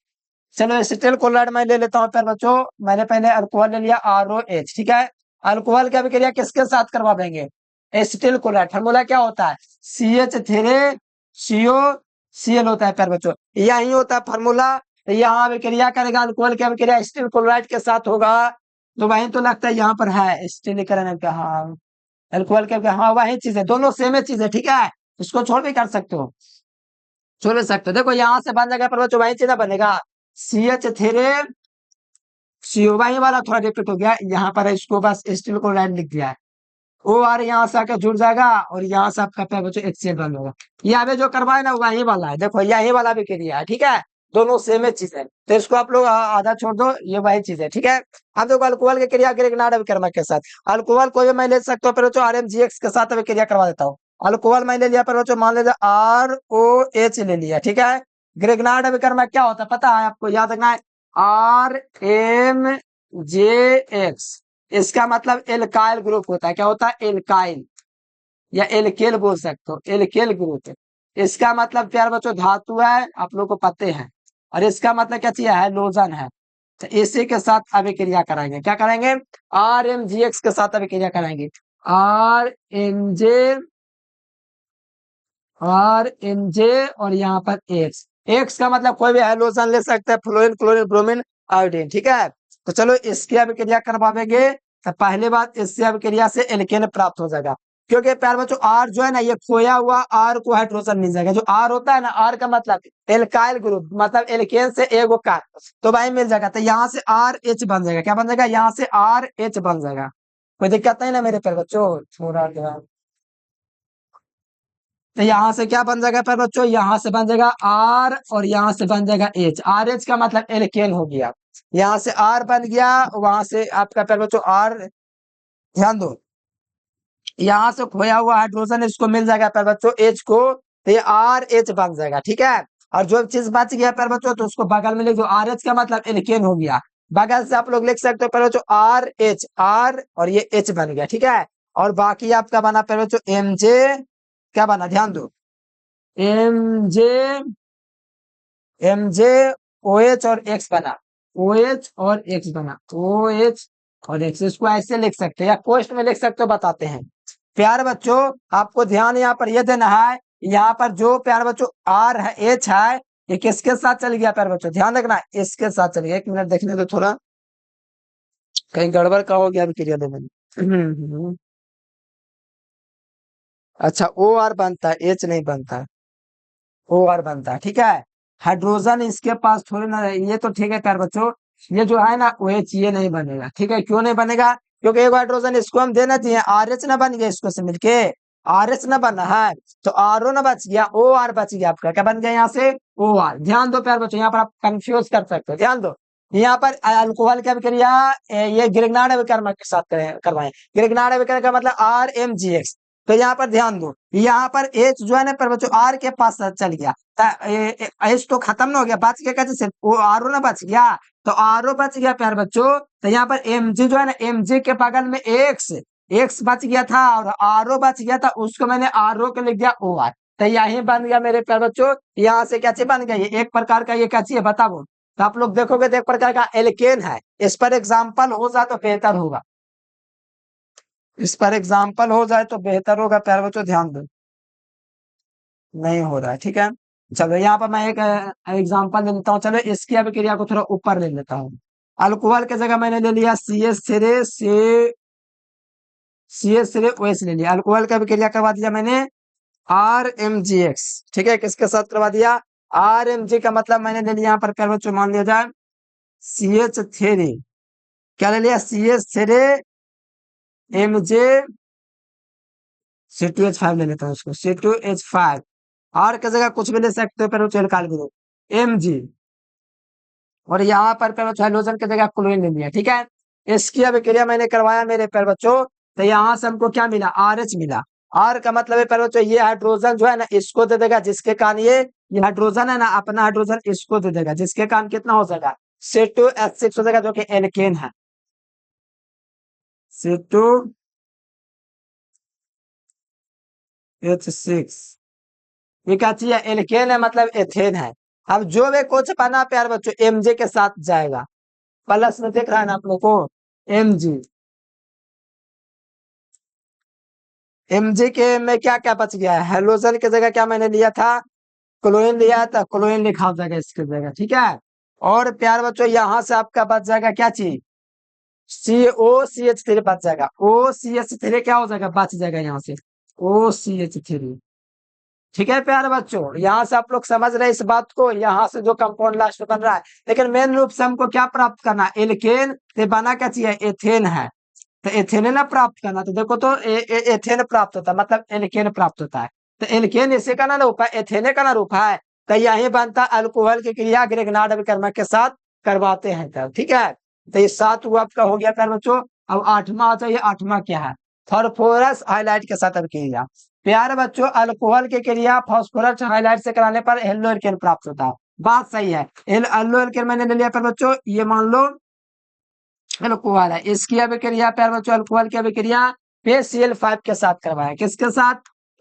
चलो एसिटिल क्लोराइड मैं ले लेता हूँ फिर बच्चों। मैंने पहले अल्कोहल ले लिया ROH, ठीक है। अल्कोहल की अभिक्रिया किसके साथ करवा देंगे, एसिटिल क्लोराइड। फार्मूला क्या होता है, CH3COCl होता है फिर बच्चों, यही होता है फार्मूला। यहाँ अभिक्रिया करेगा, अल्कोहल की अभिक्रिया एसिटिल क्लोराइड के साथ होगा, तो वही तो लगता है यहाँ पर है एसिटिलीकरण का, हाँ अल्कोहल के, हाँ वही चीज है, दोनों सेम ही चीज है, ठीक है। इसको छोड़ भी कर सकते हो, छोड़ भी सकते हो। देखो यहाँ से बन जाएगा पर बच्चों वही चीज बनेगा, CH3CO, वही वाला थोड़ा रिपीट हो गया यहाँ पर, इसको बस स्टील को लाइन लिख दिया है। OR यहाँ से आकर जुड़ जाएगा और यहाँ से आपका क्या बच्चों HCl बन होगा। ये अभी जो करवाए ना वही वाला है, देखो यही वाला भी क्रिया है, ठीक है। दोनों सेम ही चीज है, तो इसको आप लोग आधा छोड़ दो, ये वही चीज है, ठीक है। अब देखो अल्कोहल की क्रिया ग्रिग्नार्ड अभिकर्मक के साथ, अल्कोहल को भी मैं ले सकता हूँ पर बच्चों RMGX के साथ अभी क्रिया करवा देता हूँ। अल्कोहल मैं ले लिया पर बच्चों, मान लीजिए ROH ले लिया, ठीक है। ग्रिग्नार्ड अभिकर्मक क्या होता है पता है आपको, याद रखना है, RMJX। इसका मतलब एल्काइल ग्रुप होता है, क्या होता है, एल्काइल या एल्केल बोल सकते हो, एल्केल ग्रुप। इसका मतलब प्यार बच्चों धातु है, आप लोग को पते हैं, और इसका मतलब क्या चीज है, लोजन है। तो इसी के साथ अभिक्रिया कराएंगे, क्या करेंगे, RMGX के साथ अभिक्रिया कराएंगे। RMJ और यहाँ पर एक्स का मतलब कोई भी हाइड्रोजन ले सकते हैं, फ्लोरीन, क्लोरीन, ब्रोमीन, आयोडीन। ठीक है, तो चलो इसकी अभिक्रिया करवाएंगे। तो पहली बात, इससे अभिक्रिया से एल्केन प्राप्त हो जाएगा, क्योंकि प्यार बच्चों आर जो है ना, ये खोया हुआ आर को हाइड्रोजन मिल जाएगा। जो आर होता है ना, आर का मतलब एल्काइल ग्रुप, मतलब एल्केन से एगो कार, तो भाई मिल जाएगा। तो यहाँ से आर एच बन जाएगा। क्या बन जाएगा? यहाँ से आर एच बन जाएगा। कोई दिक्कत नहीं ना मेरे प्यार बच्चों? थोड़ा ध्यान। तो यहाँ से क्या बन जाएगा प्यार बच्चों? यहाँ से बन जाएगा आर और यहाँ से बन जाएगा एच। आर एच का मतलब एल्केन हो गया। यहाँ से आर बन गया, वहां से आपका प्यार बच्चों आर, ध्यान दो, यहाँ से खोया हुआ हाइड्रोजन इसको मिल जाएगा प्यार बच्चों एच को, तो ये आर एच बन जाएगा। ठीक है, और जो चीज बच गया प्यार बच्चों, तो उसको बगल में लिख दो। आर एच का मतलब एल्केन हो गया। बगल से आप लोग लिख सकते हो प्यार बच्चों आर एच, आर और ये एच बन गया। ठीक है, और बाकी आपका बना प्यार बच्चों एम जे। क्या बना? ध्यान दो, M J, M J O H और एक्स बना, ओ एच और एक्स बना, ओ एच और एक्स। इसको ऐसे लिख सकते हैं या पोस्ट में लिख सकते हो, बताते हैं। प्यार बच्चों आपको ध्यान यहाँ पर यह देना है, यहाँ पर जो प्यार बच्चों आर है, एच है, ये किसके साथ चल गया प्यार बच्चों? ध्यान रखना, इसके साथ चल गया। एक मिनट देखने दो थोड़ा, कहीं गड़बड़ का हो गया अभी क्रिया देने में। अच्छा, ओ आर बनता है, एच नहीं बनता, ओ आर बनता है। ठीक है, हाइड्रोजन इसके पास थोड़ी ना है, ये तो ठीक है प्यार बच्चों, ये जो है ना ओ एच, ये नहीं बनेगा। ठीक है, क्यों नहीं बनेगा? क्योंकि एक हाइड्रोजन इसको हम देना चाहिए, आर एच ना बन गया इसको से मिलके, आर एच ना बना है, तो आर ओ ना बच गया, ओ आर बच गया आपका। क्या बन गया यहाँ से? O R. ध्यान दो प्यार बच्चों, यहाँ पर आप कंफ्यूज कर सकते हो, ध्यान दो। यहाँ पर अल्कोहल की अभिक्रिया ये ग्रिग्नार्ड अभिकर्मक के साथ करवाएं। ग्रिग्नार्ड अभिकर्मक का मतलब आर एम जी एक्स। तो यहाँ पर ध्यान दो, यहाँ पर एच जो है ना प्यार बच्चों आर के पास चल गया, एच तो खत्म ना हो गया, बच गया कैसे? वो आर ओ ना बच गया, तो आर ओ बच गया प्यार बच्चों। तो यहाँ पर एम जी जो है ना, एम जी के बगल में एक्स, एक्स बच गया था और आर ओ बच गया था, उसको मैंने आर ओ के लिख दिया ओ आर। तो यही बन गया मेरे प्यार बच्चों, यहाँ से क्या चीज बन गया? ये एक प्रकार का, ये क्या चीज है बताओ? तो आप लोग देखोगे तो एक प्रकार का एल्केन है। इस पर एग्जाम्पल हो जाए तो बेहतर होगा, इस पर एग्जाम्पल हो जाए तो बेहतर होगा प्यार बच्चों, ध्यान दो। नहीं हो रहा है, ठीक है। चलो यहाँ पर मैं एक एग्जांपल दे देता हूँ। चलो इसकी अभिक्रिया को थोड़ा ऊपर ले लेता हूँ। अल्कोहल की जगह मैंने ले लिया C S three O H ले लिया। अल्कोहल की अभिक्रिया करवा दिया मैंने आर एम जी एक्स। ठीक है, किसके साथ करवा दिया? आर एम जी का मतलब मैंने ले लिया यहाँ पर प्यार बच्चों, मान लिया जाए CH3। क्या ले लिया? CH3 एम जे, C2H5 ले लेता हूँ उसको, C2H5। आर की जगह कुछ भी ले सकते हो, पर निकाल दो एम जी, और यहाँ पर हाइड्रोजन की जगह क्लोरीन ले लिया। ठीक है, इसकी अभिक्रिया मैंने करवाया मेरे प्यारे बच्चों। तो यहाँ से हमको क्या मिला? आर एच मिला। आर का मतलब है प्यारे बच्चों, ये हाइड्रोजन जो है ना इसको दे देगा, जिसके कारण ये हाइड्रोजन है ना, अपना हाइड्रोजन इसको दे देगा, जिसके कारण कितना हो जाएगा? C2H6 हो जाएगा, जो कि एल्केन है। C2H6 ये क्या चीज है? एल्केन है, मतलब एथेन है। अब जो भी कुछ बना प्यार बच्चों एमजे के साथ जाएगा। प्लस में देख रहा है ना आप लोग को, एम जी, एम जी के में क्या क्या बच गया है? हाइड्रोजन की जगह क्या मैंने लिया था? क्लोरीन लिया था, क्लोरीन लिखा हो जाएगा इसकी जगह। ठीक है, और प्यार बच्चों यहाँ से आपका बच जाएगा क्या चीज? COCH3 बच जाएगा। OCH3 क्या हो जाएगा? बच जाएगा यहाँ से OCH3। ठीक है प्यारे बच्चों, यहाँ से आप लोग समझ रहे हैं इस बात को? यहाँ से जो कंपाउंड लास्ट में बन रहा है, लेकिन मेन रूप से हमको क्या प्राप्त करना है? एल्केन से बना क्या चाहिए? एथेन है, तो एथेन ना प्राप्त करना। तो देखो तो एथेन प्राप्त होता है, मतलब एल्केन प्राप्त होता है। तो एल्केन इसे का ना रूप है, एथेने का ना रूप है। तो यही बनता अल्कोहल की क्रिया ग्रिग्नार्ड अभिकर्मक के साथ करवाते हैं तब। ठीक है, तो ये 7 हुआ आपका हो गया प्यारे बच्चों। अब 8वां आता है, ये 8वां क्या है? फॉस्फोरस हाइलाइट के साथ अभिक्रिया। प्यारे बच्चों अल्कोहल की क्रिया फॉस्फोरस हाइलाइट से कराने पर येलो एल्केन प्राप्त होता है। बात सही है। येलो एल्केन मैंने ले लिया प्यारे बच्चों, ये मान लो अल्कोहल है। इसकी अभिक्रिया प्यारे बच्चों, अल्कोहल की अभिक्रिया PCl5 के साथ करवाया। किसके साथ?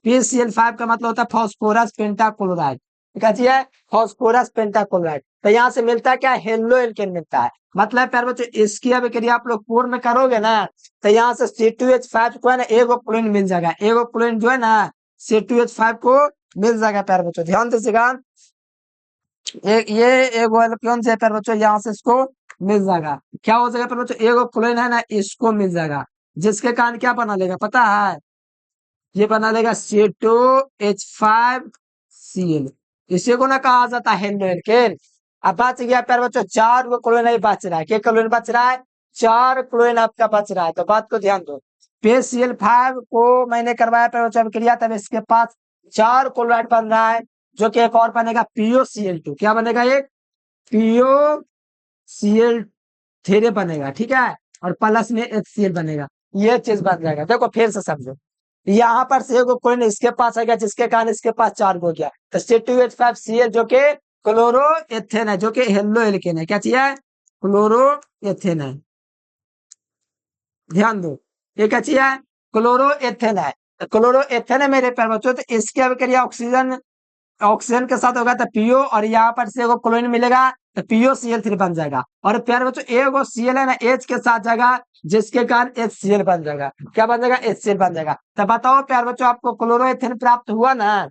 PCl5 का मतलब होता है फॉस्फोरस पेंटाक्लोराइड। क्या चीज है? Phosphorus pentachloride. तो यहाँ से मिलता है क्या? हेलो एल्केन मिलता है। मतलब प्यारे बच्चों इसकी अब क्रिया आप लोग पूर्ण पूर्ण करोगे ना, तो यहाँ से C2H5 को है ना एगो क्लोरीन मिल जाएगा, एगो क्लोरीन जो है ना C2H5 को मिल जाएगा प्यारे बच्चों, ध्यान दीजिएगा। ये एगो एल्केन से प्यारे बच्चों यहाँ से इसको मिल जाएगा, क्या हो जाएगा प्यारे बच्चों? एगो क्लोरीन है ना इसको मिल जाएगा, जिसके कारण क्या बना लेगा पता है? ये बना लेगा C2H5Cl। इसी को ना कहा जाता है हेलो एल्केन। अब बच गया प्यारे बच्चों 4 गो क्लोरीन ही बच रहा है, क्या क्लोरीन बच रहा है? 4 क्लोरीन आपका बच रहा है। तो बात को ध्यान दो, PaCl5 को मैंने करवाया प्यारे बच्चों अभिक्रिया, तब इसके पास 4 क्लोराइड बन रहा है, जो कि एक और बनेगा PoCl2। क्या बनेगा? एक PoCl3 बनेगा, ठीक है, और प्लस में HCl बनेगा। ये चीज बन जाएगा। देखो फिर से समझो, यहाँ पर से एगो क्लोरीन इसके पास आ गया, जिसके कारण इसके पास 4 हो गया, तो C2H5Cl जो कि क्लोरो एथेन है, जो कि हेलो एल्केन है। क्या चाहिए? क्लोरो एथेन है, ध्यान दो। ये क्या चाहिए? क्लोरो एथेन है। तो क्लोरो एथेन है मेरे प्यारे बच्चों, तो इसकी अभिक्रिया ऑक्सीजन ऑक्सीजन के साथ होगा तो पीओ, और यहाँ पर से एगो क्लोरीन मिलेगा तो PoCl3 बन जाएगा। और प्यारे बच्चों एगो Cl है ना H के साथ जाएगा, जिसके कारण HCl बन जाएगा। क्या बन जाएगा? HCl बन जाएगा। तो बताओ प्यारे बच्चों आपको क्लोरोएथेन प्राप्त हुआ ना?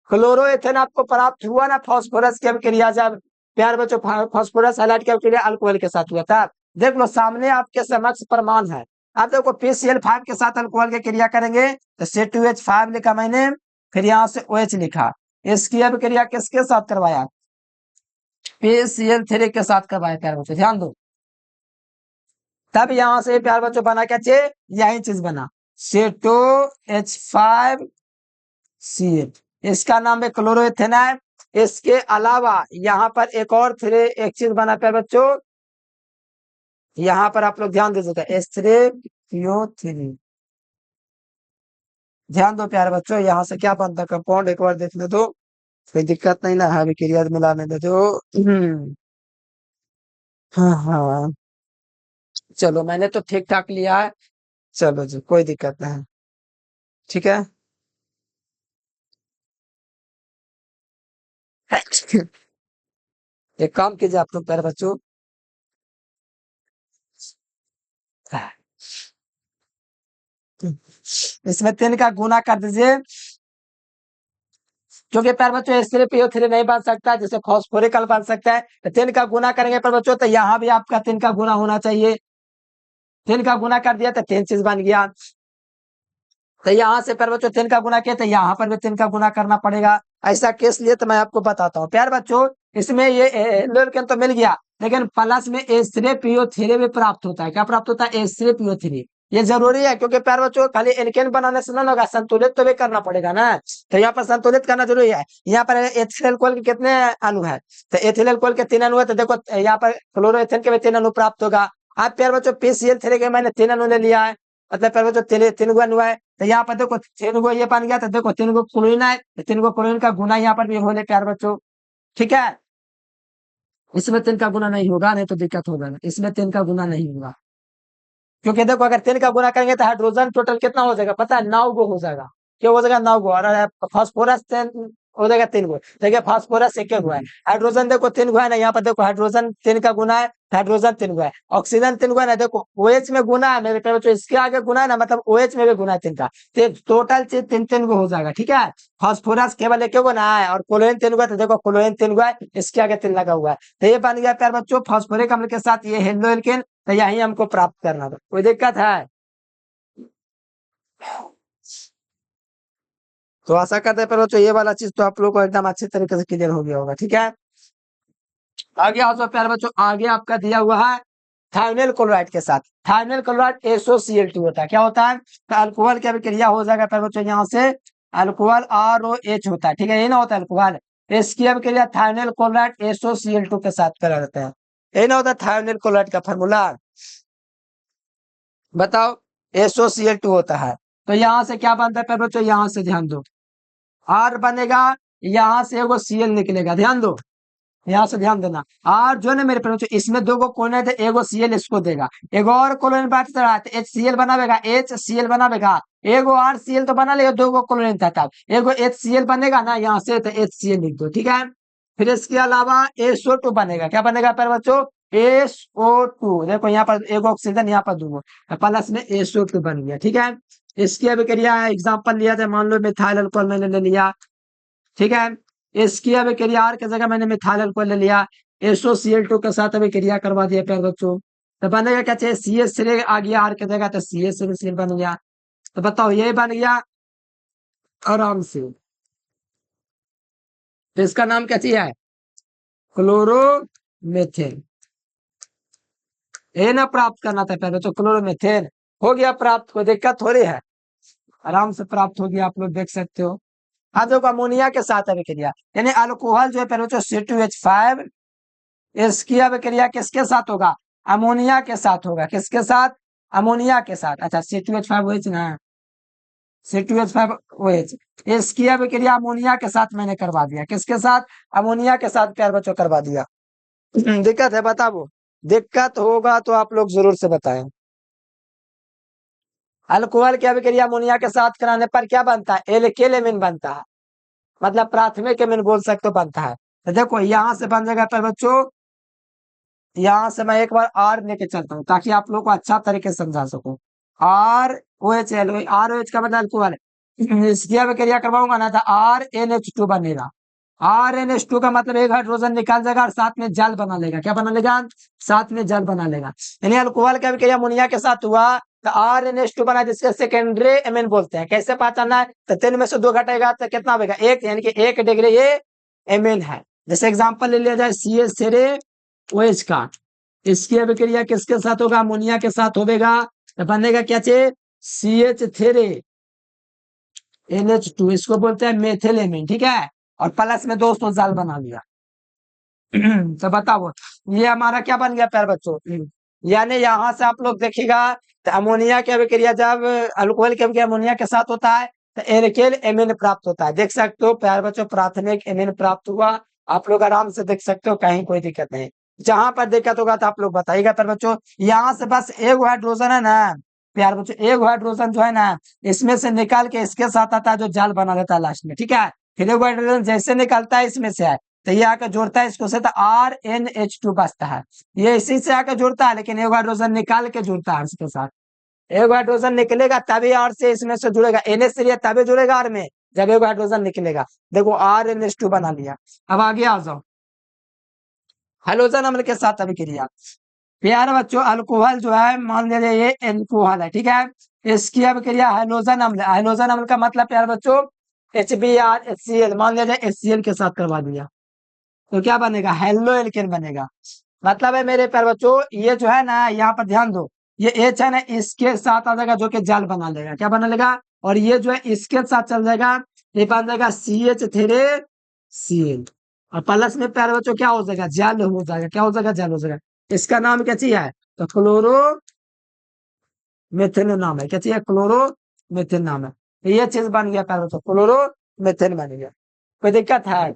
क्लोरोएथेन आपको प्राप्त हुआ ना फास्फोरस की अभिक्रिया, जब प्यारे बच्चों फास्फोरस हैलाइड की अभिक्रिया अल्कोहल के साथ हुआ था। देख लो सामने आपके समक्ष प्रमाण है। आप देखो PCl5 के साथ अल्कोहल की क्रिया करेंगे तो C2H5 लिखा मैंने, फिर यहाँ से OH लिखा। इसकी अभिक्रिया किसके साथ करवाया? PCl3 के साथ करवाया प्यारे बच्चों, ध्यान दो। तब यहां से प्यारे बच्चों बना क्या चीज? यही चीज बना C2H5Cl। इसका नाम है क्लोरोएथेन है। इसके अलावा यहाँ पर एक और एक चीज बना प्यारे बच्चों, यहाँ पर आप लोग ध्यान दीजिएगा H3PO3। ध्यान दो प्यारे बच्चों, यहाँ से क्या बनता है कंपाउंड, एक बार देखने दो, कोई दिक्कत नहीं ना है, अभिक्रिया मिलाने दे दो। हाँ हाँ, चलो मैंने तो ठीक ठाक लिया है, चलो जी कोई दिक्कत नहीं, ठीक है। एक काम कीजिए आप लोग प्यारे बच्चों, इसमें 3 का गुना कर दीजिए, क्योंकि प्यारे बच्चों इसलिए PO3 नहीं बन सकता, जैसे फॉस्फोरिकल बन सकता है, तो 3 का गुना करेंगे प्यारे बच्चों, तो यहाँ भी आपका 3 का गुना होना चाहिए। 3 का गुना कर दिया तो 3 चीज बन गया। तो यहाँ से प्यारे बच्चों 3 का गुना किया, तो यहाँ पर भी 3 का गुना करना पड़ेगा। ऐसा केस लिए तो मैं आपको बताता हूँ प्यारे बच्चों, इसमें ये एल्केन तो मिल गया, लेकिन प्लस में H3PO3 भी प्राप्त होता है। क्या प्राप्त होता है? H3PO3। ये जरूरी है, क्योंकि प्यारे बच्चों खाली एल्केन बनाने से ना होगा, संतुलित तो भी करना पड़ेगा ना। तो यहाँ पर संतुलित करना जरूरी है। यहाँ पर एथिल अल्कोहल के कितने अणु है? तो एथिल अल्कोहल के 3 अणु है, तो देखो यहाँ पर क्लोरोएथेन के भी 3 अणु प्राप्त होगा। अब प्यारे बच्चों PCl3 के मैंने 3 अणु ले लिया है, मतलब प्यारे बच्चों 3 गो अणु है, तो यहाँ पर देखो 3 गो ये बन गया, तो देखो 3 गो क्लोरीन है, 3 गो क्लोरीन का गुना यहाँ पर भी होने प्यारे बच्चों, ठीक है। इसमें 3 का गुना नहीं होगा, नहीं तो दिक्कत होगा, इसमें 3 का गुना नहीं होगा, क्योंकि देखो अगर 3 का गुना करेंगे तो हाइड्रोजन टोटल कितना हो जाएगा पता है? 9 गो हो जाएगा। क्यों हो जाएगा? 9 गो। और फास्फोरस हो जाएगा 3 गो। देखिए फास्फोरस 1 गो है, हाइड्रोजन देखो 3 गो है ना, यहाँ पर देखो हाइड्रोजन 3 का गुना है, हाइड्रोजन 3 गो है, ऑक्सीजन 3 गो है ना, देखो OH में गुना है मेरे प्यारे बच्चों, इसके आगे गुना है ना, मतलब OH में भी गुना है 3 का, टोटल चीज 3 गो हो जाएगा, ठीक है। फास्फोरस केवल 1 गुना है, और क्लोरीन 3 गो है, तो देखो क्लोरीन 3 गो है, इसके आगे 3 लगा हुआ है, तो ये बन गया प्यारे बच्चों फास्फोरिक अम्ल के साथ ये हेलो एल्केन। तो यही हमको प्राप्त करना था, कोई दिक्कत है? तो आशा करते हैं प्यारे बच्चों ये वाला चीज तो आप लोग को एकदम अच्छी तरीके से क्लियर हो गया होगा, ठीक है। आगे आओ तो प्यारे बच्चों, आगे आपका दिया हुआ है थायोनाइल क्लोराइड के साथ। थायोनाइल क्लोराइड SOCl2 होता है। क्या होता है? तो अल्कोहल की अभिक्रिया हो जाएगा प्यारे बच्चों, यहाँ से अल्कोहल ROH होता है, ठीक है, ये ना होता है अल्कोहल, इसकी अभिक्रिया थायोनाइल क्लोराइड SOCl2 के साथ करा जाता है। ये ना होता है थायोनाइल क्लोराइड का फार्मूला, बताओ। SOCl2 होता है, तो यहाँ से क्या बनता है प्यारे बच्चों? यहाँ से ध्यान दो, R बनेगा, यहाँ से एगो Cl निकलेगा, ध्यान दो, यहाँ से ध्यान देना। और जो है ना मेरे प्यारे बच्चों, इसमें दो गो कोलन है, एगो सीएल इसको देगा, एगो और कोलन बात चल रहा है, HCl बनावेगा, HCl बनावेगा, एगो और सीएल तो बना लेगा, दो गो कोलन था तब, एगो HCl बनेगा ना यहाँ से, तो HCl लिख दो, ठीक है। फिर इसके अलावा SO2 बनेगा, क्या बनेगा प्यारे बच्चों, SO2, देखो यहाँ पर एगो ऑक्सीजन, यहाँ पर दो, प्लस में SO2 बन गया, ठीक है। इसकी अभी क्रिया एग्जाम्पल लिया जाए, मान लो मिथाइल अल्कोहल मैंने ले लिया, ठीक है। इसकी अभी क्रिया आर की जगह मैंने मिथाइल अल्कोहल ले लिया, SOCl2 के साथ अभी क्रिया करवा दिया प्यारे बच्चों, तो बनेगा क्या चाहिए, CH3 आ गया आर की जगह, तो CH3 बन गया। तो बताओ ये बन गया आराम से। तो इसका नाम क्या चाहिए, क्लोरोमेथेन। ये ना प्राप्त करना था पहले, तो क्लोरोमेथेन हो गया प्राप्त, कोई दिक्कत थोड़ी है, आराम से प्राप्त हो गया, आप लोग देख सकते हो। हाँ देखो अमोनिया के साथ अभिक्रिया, यानी अल्कोहल जो है पहले तो C2H5, इसकी अभिक्रिया किसके साथ होगा, अमोनिया के साथ होगा, किसके साथ, अमोनिया के साथ। अच्छा C2H5OH ना, C2H5OH, इसकी अभिक्रिया अमोनिया के साथ मैंने करवा दिया, किसके साथ, अमोनिया के साथ प्यार बच्चों करवा दिया। दिक्कत है बताओ, दिक्कत होगा तो आप लोग जरूर से बताएं। अल्कोहल की अभिक्रिया अमोनिया के साथ कराने पर क्या बनता है, एल्केल एमीन बनता है, मतलब प्राथमिक एमीन बोल सकते हो बनता है। तो देखो यहां से बन जाएगा पर बच्चों, यहां से मैं एक बार आर लेके चलता हूँ ताकि आप लोग को अच्छा तरीके से समझा सकूं। ROH का मतलब अल्कोहल है, इसकी अभिक्रिया करवाऊंगा ना तो RNH2 बनेगा, RNH2 का मतलब एक हाइड्रोजन निकाल जाएगा और साथ में जल बना लेगा, क्या बना लेगा, साथ में जल बना लेगा। यानी अल्कोहल का अभिक्रिया अमोनिया के साथ हुआ तो RNH2 बना, जिसके सेकेंडरी एमिन बोलते हैं। कैसे पहचानना है, तो 3 में से 2 घटेगा तो कितना होगा, 1, यानी कि 1 डिग्री ये एमिन है। जैसे एग्जांपल ले लिया जाए CH3OH का, इसकी अभिक्रिया किसके साथ होगा, अमोनिया के साथ होगा, तो बनेगा क्या चाहिए, CH3NH2, इसको बोलते हैं मेथिल एमिन, ठीक है। और प्लस में दोस्तों जाल बना लिया। तो बताओ ये हमारा क्या बन गया प्यारे बच्चों, यानी यहां से आप लोग देखिएगा, तो अमोनिया की अभिक्रिया जब अल्कोहल की अभिक्रिया अमोनिया के साथ होता है तो एल्केल एमीन प्राप्त होता है। देख सकते हो प्यारे बच्चों, प्राथमिक एमीन प्राप्त हुआ, आप लोग आराम से देख सकते हो, कहीं कोई दिक्कत नहीं। जहां पर दिक्कत होगा तो आप लोग बताइएगा प्यारे बच्चों। यहाँ से बस एक हाइड्रोजन है ना प्यारे बच्चों, एक हाइड्रोजन जो है ना, इसमें से निकाल के इसके साथ आता है, जो जाल बना देता है लास्ट में, ठीक है। फिर एक हाइड्रोजन जैसे निकलता है इसमें से है, तो ये आकर जोड़ता है इसको से, तो RNH2 बचता है, ये इसी से आकर जुड़ता है, लेकिन एक हाइड्रोजन निकाल के जुड़ता है इसके साथ। एक हाइड्रोजन निकलेगा तभी आर से इसमें से जुड़ेगा, NH से तभी जुड़ेगा आर में, जब एक हाइड्रोजन निकलेगा। देखो RNH2 बना लिया। अब आगे आ जाओ, हेलोजन अम्ल के साथ अभिक्रिया, प्यारे बच्चों अल्कोहल जो है मान लीजिए ये एल्कोहल है, ठीक है। इसकी अभिक्रिया हेलोजन अम्ल, हेलोजन अम्ल का मतलब प्यारे बच्चों HBr HCl, मान लीजिए HCl के साथ करवा दिया, तो क्या बनेगा, हेलो एल्केन बनेगा। मतलब है मेरे प्यारे बच्चों, ये जो है ना यहाँ पर ध्यान दो, ये H है ना इसके साथ आ जाएगा, जो कि जाल बना लेगा, क्या बना लेगा, और ये जो है इसके साथ चल जाएगा, ये बन जाएगा CH3Cl, और प्लस में प्यारे बच्चों क्या हो जाएगा, जल हो जाएगा, क्या हो जाएगा, जल हो जाएगा। इसका नाम क्या चाहिए है, तो क्लोरो मेथिन नाम है, क्या चाहिए, क्लोरो मेथिन नाम है। तो ये चीज बन गया प्यारे बच्चों, क्लोरो मेथिन बन गया। कोई दिक्कत है,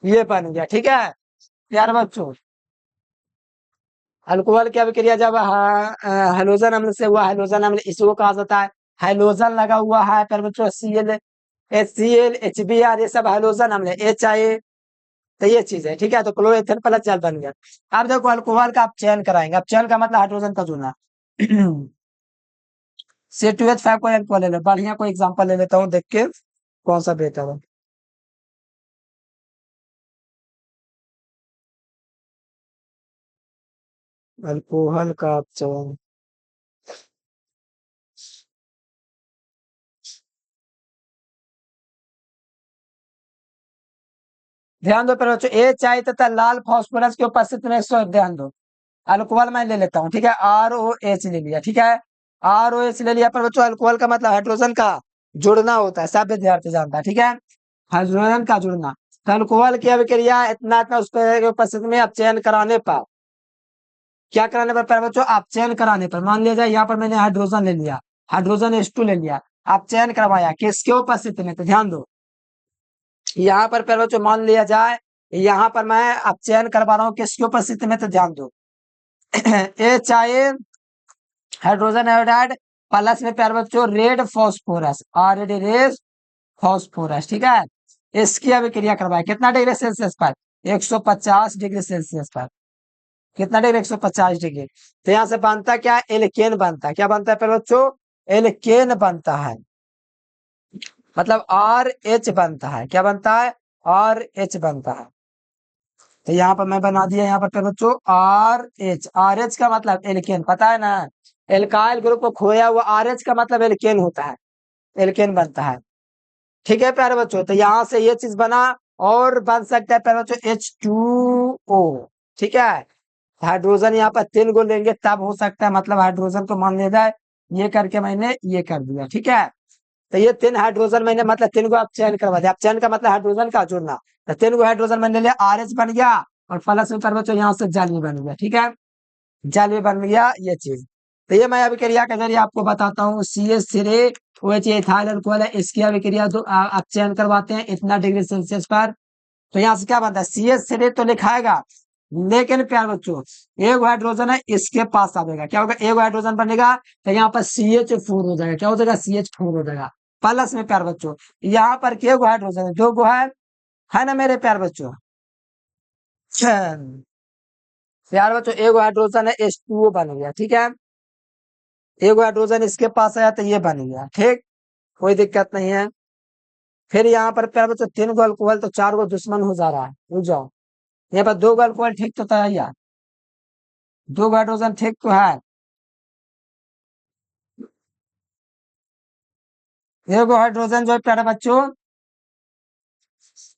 ये बन गया, ठीक है प्यारे बच्चों। अल्कोहल की अभिक्रिया जब हेलोजन अम्ल से हुआ, हेलोजन अम्ल इसको कहा जाता है, हेलोजन लगा हुआ है प्यारे बच्चों, HCl HBr, ये सब हेलोजन अम्ल है, HI, तो ये चीज है, ठीक है। तो क्लोरोएथेन प्लस जल बन गया। अब देखो अल्कोहल का आप चयन कराएंगे, अब चयन का मतलब हाइड्रोजन का जुड़ना। C2H5 को अल्कोहल ले लो, बढ़िया कोई एग्जांपल ले लेता हूँ, देख के कौन सा बेहतर है। अल्कोहल का आप चयन, ध्यान दो पर बच्चों, HI तथा लाल फास्फोरस की उपस्थिति में ध्यान दो। अल्कोहल मैं ले लेता हूँ, ठीक है, ROH ले लिया, ठीक है, ROH ले लिया पर बच्चों, अल्कोहल का मतलब हाइड्रोजन का जुड़ना होता है, सब विद्यार्थी जानता है, ठीक है, हाइड्रोजन का जुड़ना। तो अल्कोहल की अभिक्रिया इतना इतना उस पर उपस्थिति में आप चयन कराने पर, क्या कराने पर प्यारे बच्चों, आप चयन कराने पर, मान लिया जाए यहाँ पर मैंने हाइड्रोजन ले लिया, हाइड्रोजन H2 ले लिया, आप चयन करवाया किसके उपस्थिति में, तो ध्यान दो यहाँ पर प्यारे बच्चों मान लिया जाए यहाँ पर मैं अब चयन करवा रहा हूँ किसकी उपस्थिति में, तो ध्यान दो H I hydrogen iodide plus में प्यारे बच्चों रेड फॉस्फोरस और रेड फॉस्फोरस, ठीक है। इसकी अभिक्रिया करवाए कितना डिग्री सेल्सियस पर, 150 डिग्री सेल्सियस पर। कितना डिग्री, 150 डिग्री। तो यहाँ से बनता क्या, एल्केन बनता है। क्या बनता है प्यारे बच्चों, एल्केन बनता है, मतलब आर एच बनता है। क्या बनता है, आर एच बनता है। तो यहाँ पर मैं बना दिया यहाँ पर प्यारे बच्चों आर एच। आर एच का मतलब एल्केन, पता है ना, एल्काइल ग्रुप को खोया हुआ आर एच का मतलब एल्केन होता है, एल्केन बनता है। ठीक है प्यारे बच्चों, तो यहाँ से ये चीज बना। और बन सकता है प्यारे बच्चों H2O, ठीक है। हाइड्रोजन यहाँ पर 3 गो लेंगे तब हो सकता है, मतलब हाइड्रोजन को मान ले जाए, ये करके मैंने ये कर दिया, ठीक है। तो ये 3 हाइड्रोजन मैंने मतलब 3 को आप चयन करवा दिया। आप चयन का मतलब हाइड्रोजन का जोड़ना, तो 3 गो हाइड्रोजन मैंने लिया, आर एच बन गया और प्लस में प्यारे बच्चों यहाँ से जल भी बन गया, ठीक है, जल भी बन गया ये चीज। तो ये मैं अभिक्रिया के जरिए आपको बताता हूँ। CH3 OH इथाइल अल्कोहल है, इसकी अभिक्रिया आप चयन करवाते हैं इतना डिग्री सेल्सियस पर। तो यहाँ से क्या बनता है, CH3 तो लिखाएगा, लेकिन प्यारे बच्चों एक हाइड्रोजन है इसके पास आएगा, क्या होगा, एक हाइड्रोजन बनेगा तो यहाँ पर CH4 हो जाएगा। क्या हो जाएगा, CH4 हो जाएगा। प्लस में प्यारे बच्चों यहाँ पर के गो हाइड्रोजन है, 2 गो है ना मेरे प्यारे बच्चों। प्यारे बच्चों एक हाइड्रोजन है H2O बन गया, ठीक है। एक हाइड्रोजन इसके पास आया तो ये बन गया, ठीक, कोई दिक्कत नहीं है। फिर यहाँ पर प्यारे बच्चों 3 गो अल्कोहल तो 4 गो दुश्मन हो जा रहा है, रुक जाओ। यहाँ पर 2 गो अल्कोहल ठीक तो था यार, 2 गो हाइड्रोजन ठीक तो है। एक गो हाइड्रोजन जो है प्यारे बच्चों,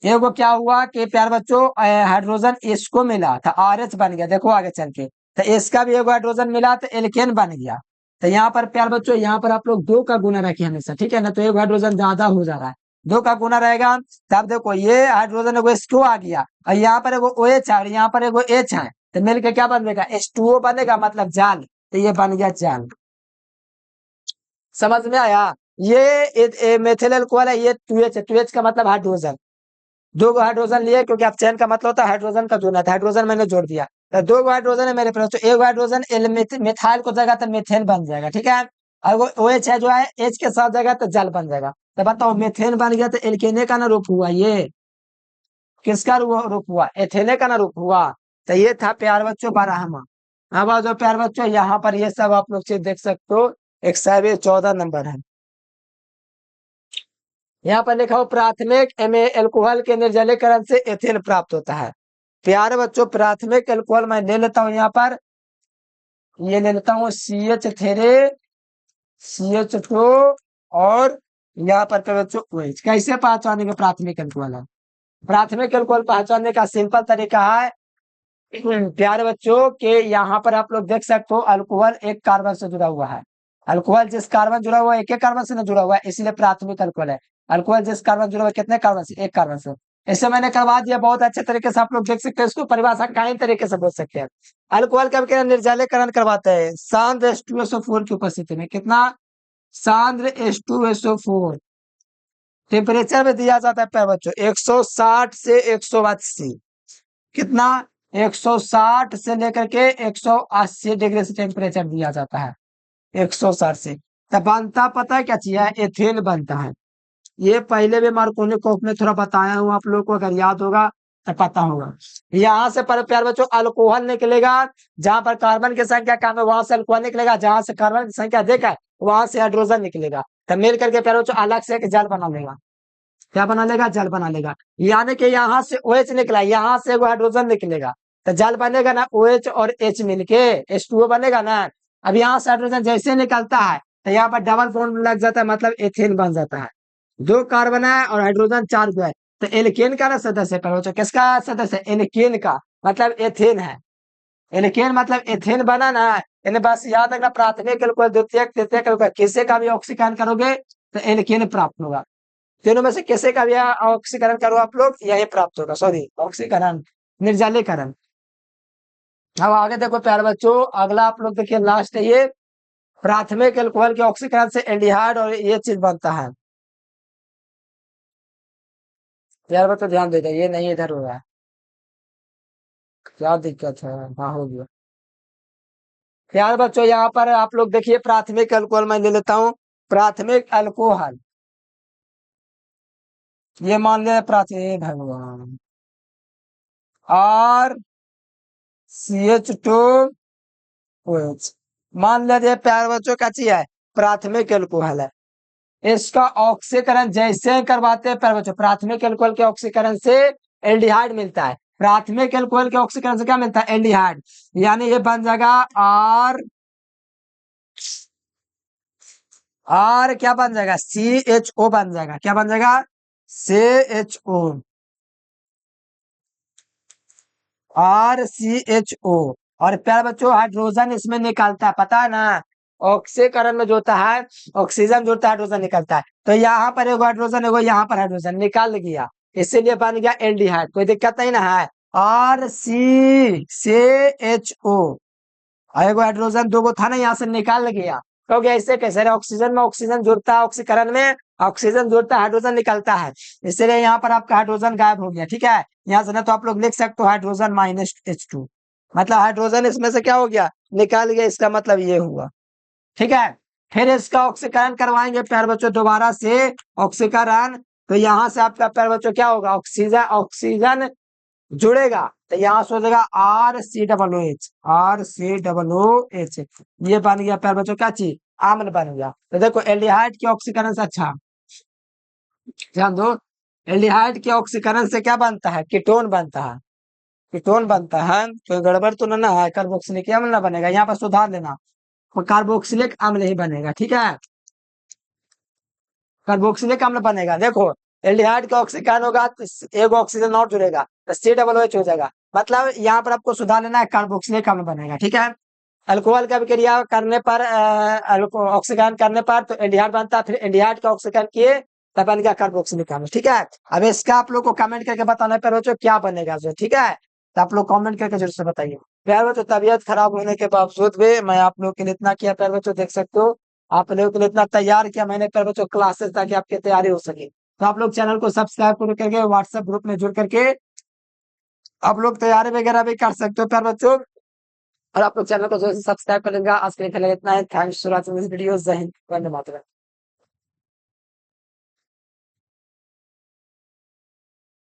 एगो क्या हुआ कि प्यारे बच्चों हाइड्रोजन इसको मिला था, आर एच बन गया, देखो आगे चल के। तो इसका भी एगो हाइड्रोजन मिला तो एल्केन बन गया। तो यहाँ पर प्यारे बच्चों यहाँ पर आप लोग 2 का गुना रखिए हमेशा, ठीक है ना, तो एक हाइड्रोजन ज्यादा हो जा रहा है, 2 का गुना रहेगा। तब देखो ये हाइड्रोजन एगो इसको आ गया और यहाँ पर एगो ओ एच है और यहाँ पर एगो एच है, तो मिलकर क्या बनेगा, H2O बनेगा, मतलब जाल। तो ये बन गया जाल, समझ में आया। ये मेथिल अल्कोहल है, ये 2H है, 2H का मतलब हाइड्रोजन। 2 गो हाइड्रोजन लिए क्योंकि आप चयन का मतलब होता है हाइड्रोजन का जोड़ना था, हाइड्रोजन मैंने जोड़ दिया। तो 2 गो हाइड्रोजन है मेरे पास, तो एक हाइड्रोजन मिथाइल को जगह तो मीथेन बन जाएगा, ठीक है। और वो OH है जो है H के साथ जगह तो जल बन जाएगा। तो बताओ मीथेन बन गया तो एल्केने का ना रूप हुआ, ये किसका रूप हुआ, एथेने का ना रूप हुआ। तो ये था प्यार बच्चों बारहवां। अब आओ जो प्यार बच्चों यहाँ पर ये सब आप लोग चीज देख सकते हो, एक 14 नंबर है। यहाँ पर लिखा हो प्राथमिक एल्कोहल के निर्जलीकरण से एथेन प्राप्त होता है। प्यारे बच्चों प्राथमिक एल्कोहल मैं ले लेता हूँ यहाँ पर, ये ले लेता हूँ CH3 CH2 और यहाँ पर प्यारे बच्चों OH। कैसे पहचाने के प्राथमिक एल्कोहल है, प्राथमिक एल्कोहल पहचानने का सिंपल तरीका है प्यारे बच्चों के यहाँ पर आप लोग देख सकते हो अल्कोहल एक कार्बन से जुड़ा हुआ है। अल्कोहल जिस कार्बन जुड़ा हुआ है एक कार्बन से न जुड़ा हुआ है, इसलिए प्राथमिक अल्कोहल है। अल्कोहल जिस कार्बन जुड़ा हुआ है कितने कार्बन से, एक कार्बन से। इसे मैंने करवा दिया बहुत अच्छे तरीके से, आप लोग देख सकते हैं। इसको परिभाषा कई तरीके से बोल सकते हैं। अल्कोहल का निर्जलीकरण करवाते हैं सांद्र H2SO4 की उपस्थिति में। कितना, सांद्र H2SO4 टेम्परेचर में दिया जाता है प्यारे बच्चों 160 से 180। कितना, 160 से लेकर के 180 डिग्री से टेम्परेचर दिया जाता है, 160 से। तब बनता पता है क्या चीज है, एथेन बनता है। ये पहले भी मार्कोनिकोफ में थोड़ा बताया हूँ, आप लोगों को अगर याद होगा तो पता होगा। यहाँ से पर प्यार बच्चों अल्कोहल निकलेगा, जहां पर कार्बन की संख्या कम है वहां से अल्कोहल निकलेगा, जहां से कार्बन की संख्या देखा है वहां से हाइड्रोजन निकलेगा। तो मिल करके प्यार बच्चों अलग से एक जल बना लेगा। क्या बना लेगा, जल बना लेगा। यानी कि यहाँ से OH निकला, यहाँ से वो हाइड्रोजन निकलेगा, तो जल बनेगा ना, OH और H मिलके H2O बनेगा ना। अब यहाँ से हाइड्रोजन जैसे निकलता है तो यहाँ पर डबल बॉन्ड लग जाता है, मतलब एथेन बन जाता है। 2 कार्बन है और हाइड्रोजन 4 जो है, तो एल्केन का ना सदस्य है पहले, किसका सदस्य है, एल्केन का, मतलब एथेन है। एल्केन मतलब एथेन बना ना। इन्हें बस याद रखना, प्राथमिक एल्कोहल द्वितीयक तृतीयक एल्कोहल किसी का भी ऑक्सीकरण करोगे तो एल्केन प्राप्त होगा। तीनों में से किसी का भी ऑक्सीकरण करो आप लोग, यही प्राप्त होगा, सॉरी ऑक्सीकरण, निर्जलीकरण। अब आगे देखो प्यारे बच्चों, अगला आप लोग देखिए लास्ट है ये प्राथमिक अल्कोहल के ऑक्सीकरण से एल्डिहाइड और ये चीज बनता है। यार बच्चों ध्यान दे दो, ये नहीं इधर हो रहा है, क्या दिक्कत है? हाँ हो गया। यार बच्चों यहाँ पर आप लोग देखिए, प्राथमिक अल्कोहल मैं ले लेता हूँ। प्राथमिक अल्कोहल, ये मान लिया प्राथमिक भगवान और CH2OH, मान लिया प्यार बच्चों का चीज है, प्राथमिक अल्कोहल है। इसका ऑक्सीकरण जैसे करवाते हैं प्यार बच्चों, प्राथमिक अल्कोहल के ऑक्सीकरण से एल्डिहाइड मिलता है। प्राथमिक अल्कोहल के ऑक्सीकरण से क्या मिलता है? एल्डिहाइड। यानी ये बन जाएगा आर क्या बन जाएगा? CHO बन जाएगा। क्या बन जाएगा? CHO, RCHO। और प्यारे बच्चों हाइड्रोजन इसमें निकालता है, पता है ना? ऑक्सीकरण में जो होता है, ऑक्सीजन जोड़ता है, हाइड्रोजन निकलता है। तो यहाँ पर एगो हाइड्रोजन, एगो यहाँ पर हाइड्रोजन निकाल गया, इसीलिए बन गया एल्डिहाइड। कोई दिक्कत नहीं ना है? RCCHO, एगो हाइड्रोजन दो गो था ना, यहाँ से निकाल गया। क्योंकि ऐसे कैसे? ऑक्सीजन में ऑक्सीजन जुड़ता है, ऑक्सीकरण में ऑक्सीजन जुड़ता है, हाइड्रोजन निकलता है, इसलिए यहाँ पर आपका हाइड्रोजन गायब हो गया। ठीक है, यहाँ से ना तो आप लोग लिख सकते हो हाइड्रोजन -H2, मतलब हाइड्रोजन इसमें से क्या हो गया? निकाल गया, इसका मतलब ये हुआ। ठीक है, फिर इसका ऑक्सीकरण करवाएंगे प्यार बच्चों दोबारा से, ऑक्सीकरण। तो यहाँ से आपका प्यार बच्चों क्या होगा? ऑक्सीजन, ऑक्सीजन जुड़ेगा, तो यहाँ से हो जाएगा RCOOH। ये बन गया प्यार बच्चों क्या चीज? आम्ल बन गया। तो देखो एल्डिहाइड के ऑक्सीकरण से, अच्छा ध्यान दो, एल्डिहाइड के ऑक्सीकरण से क्या बनता है? कीटोन बनता है। कीटोन बनता है, कोई गड़बड़ तो ना है? कार्बोक्सिलिक अम्ल ना बनेगा, यहाँ पर सुधार लेना, तो कार्बोक्सिलिक अम्ल ही बनेगा। ठीक है, कार्बोक्सिलिक अम्ल बनेगा। देखो एल्डिहाइड का ऑक्सीकरण होगा तो एक ऑक्सीजन और जुड़ेगा, तो COOH हो जाएगा। मतलब यहाँ पर आपको सुधार लेना है, कार्बोक्सिलिक अम्ल बनेगा। ठीक है, अल्कोहल का अभिक्रिया करने पर, ऑक्सीकरण करने पर तो एल्डिहाइड बनता है, फिर एल्डिहाइड का ऑक्सीकरण किए तब बन गया कार्बोक्सिलिक अम्ल। ठीक है, अब इसका आप लोग को कमेंट करके बताना पर बच्चों क्या बनेगा जो। ठीक है, तो आप लोग कमेंट करके जरूर से बताइए। प्यार बच्चों तबियत खराब होने के बावजूद भी मैं आप लोग के लिए इतना किया प्यार बच्चों, देख सकते हो आप लोगों के लिए इतना तैयार किया मैंने प्यार बच्चों क्लासेस, ताकि आपकी तैयारी हो सके। तो आप लोग चैनल को सब्सक्राइब करके व्हाट्सएप ग्रुप में जुड़ करके आप लोग तैयारी वगैरह भी कर सकते हो प्यार बच्चों। और आप लोग चैनल को सब्सक्राइब कर लेंगे। आज के लिए इतना है, thanks for watching this video. जय हिंद, वंदे मातरम।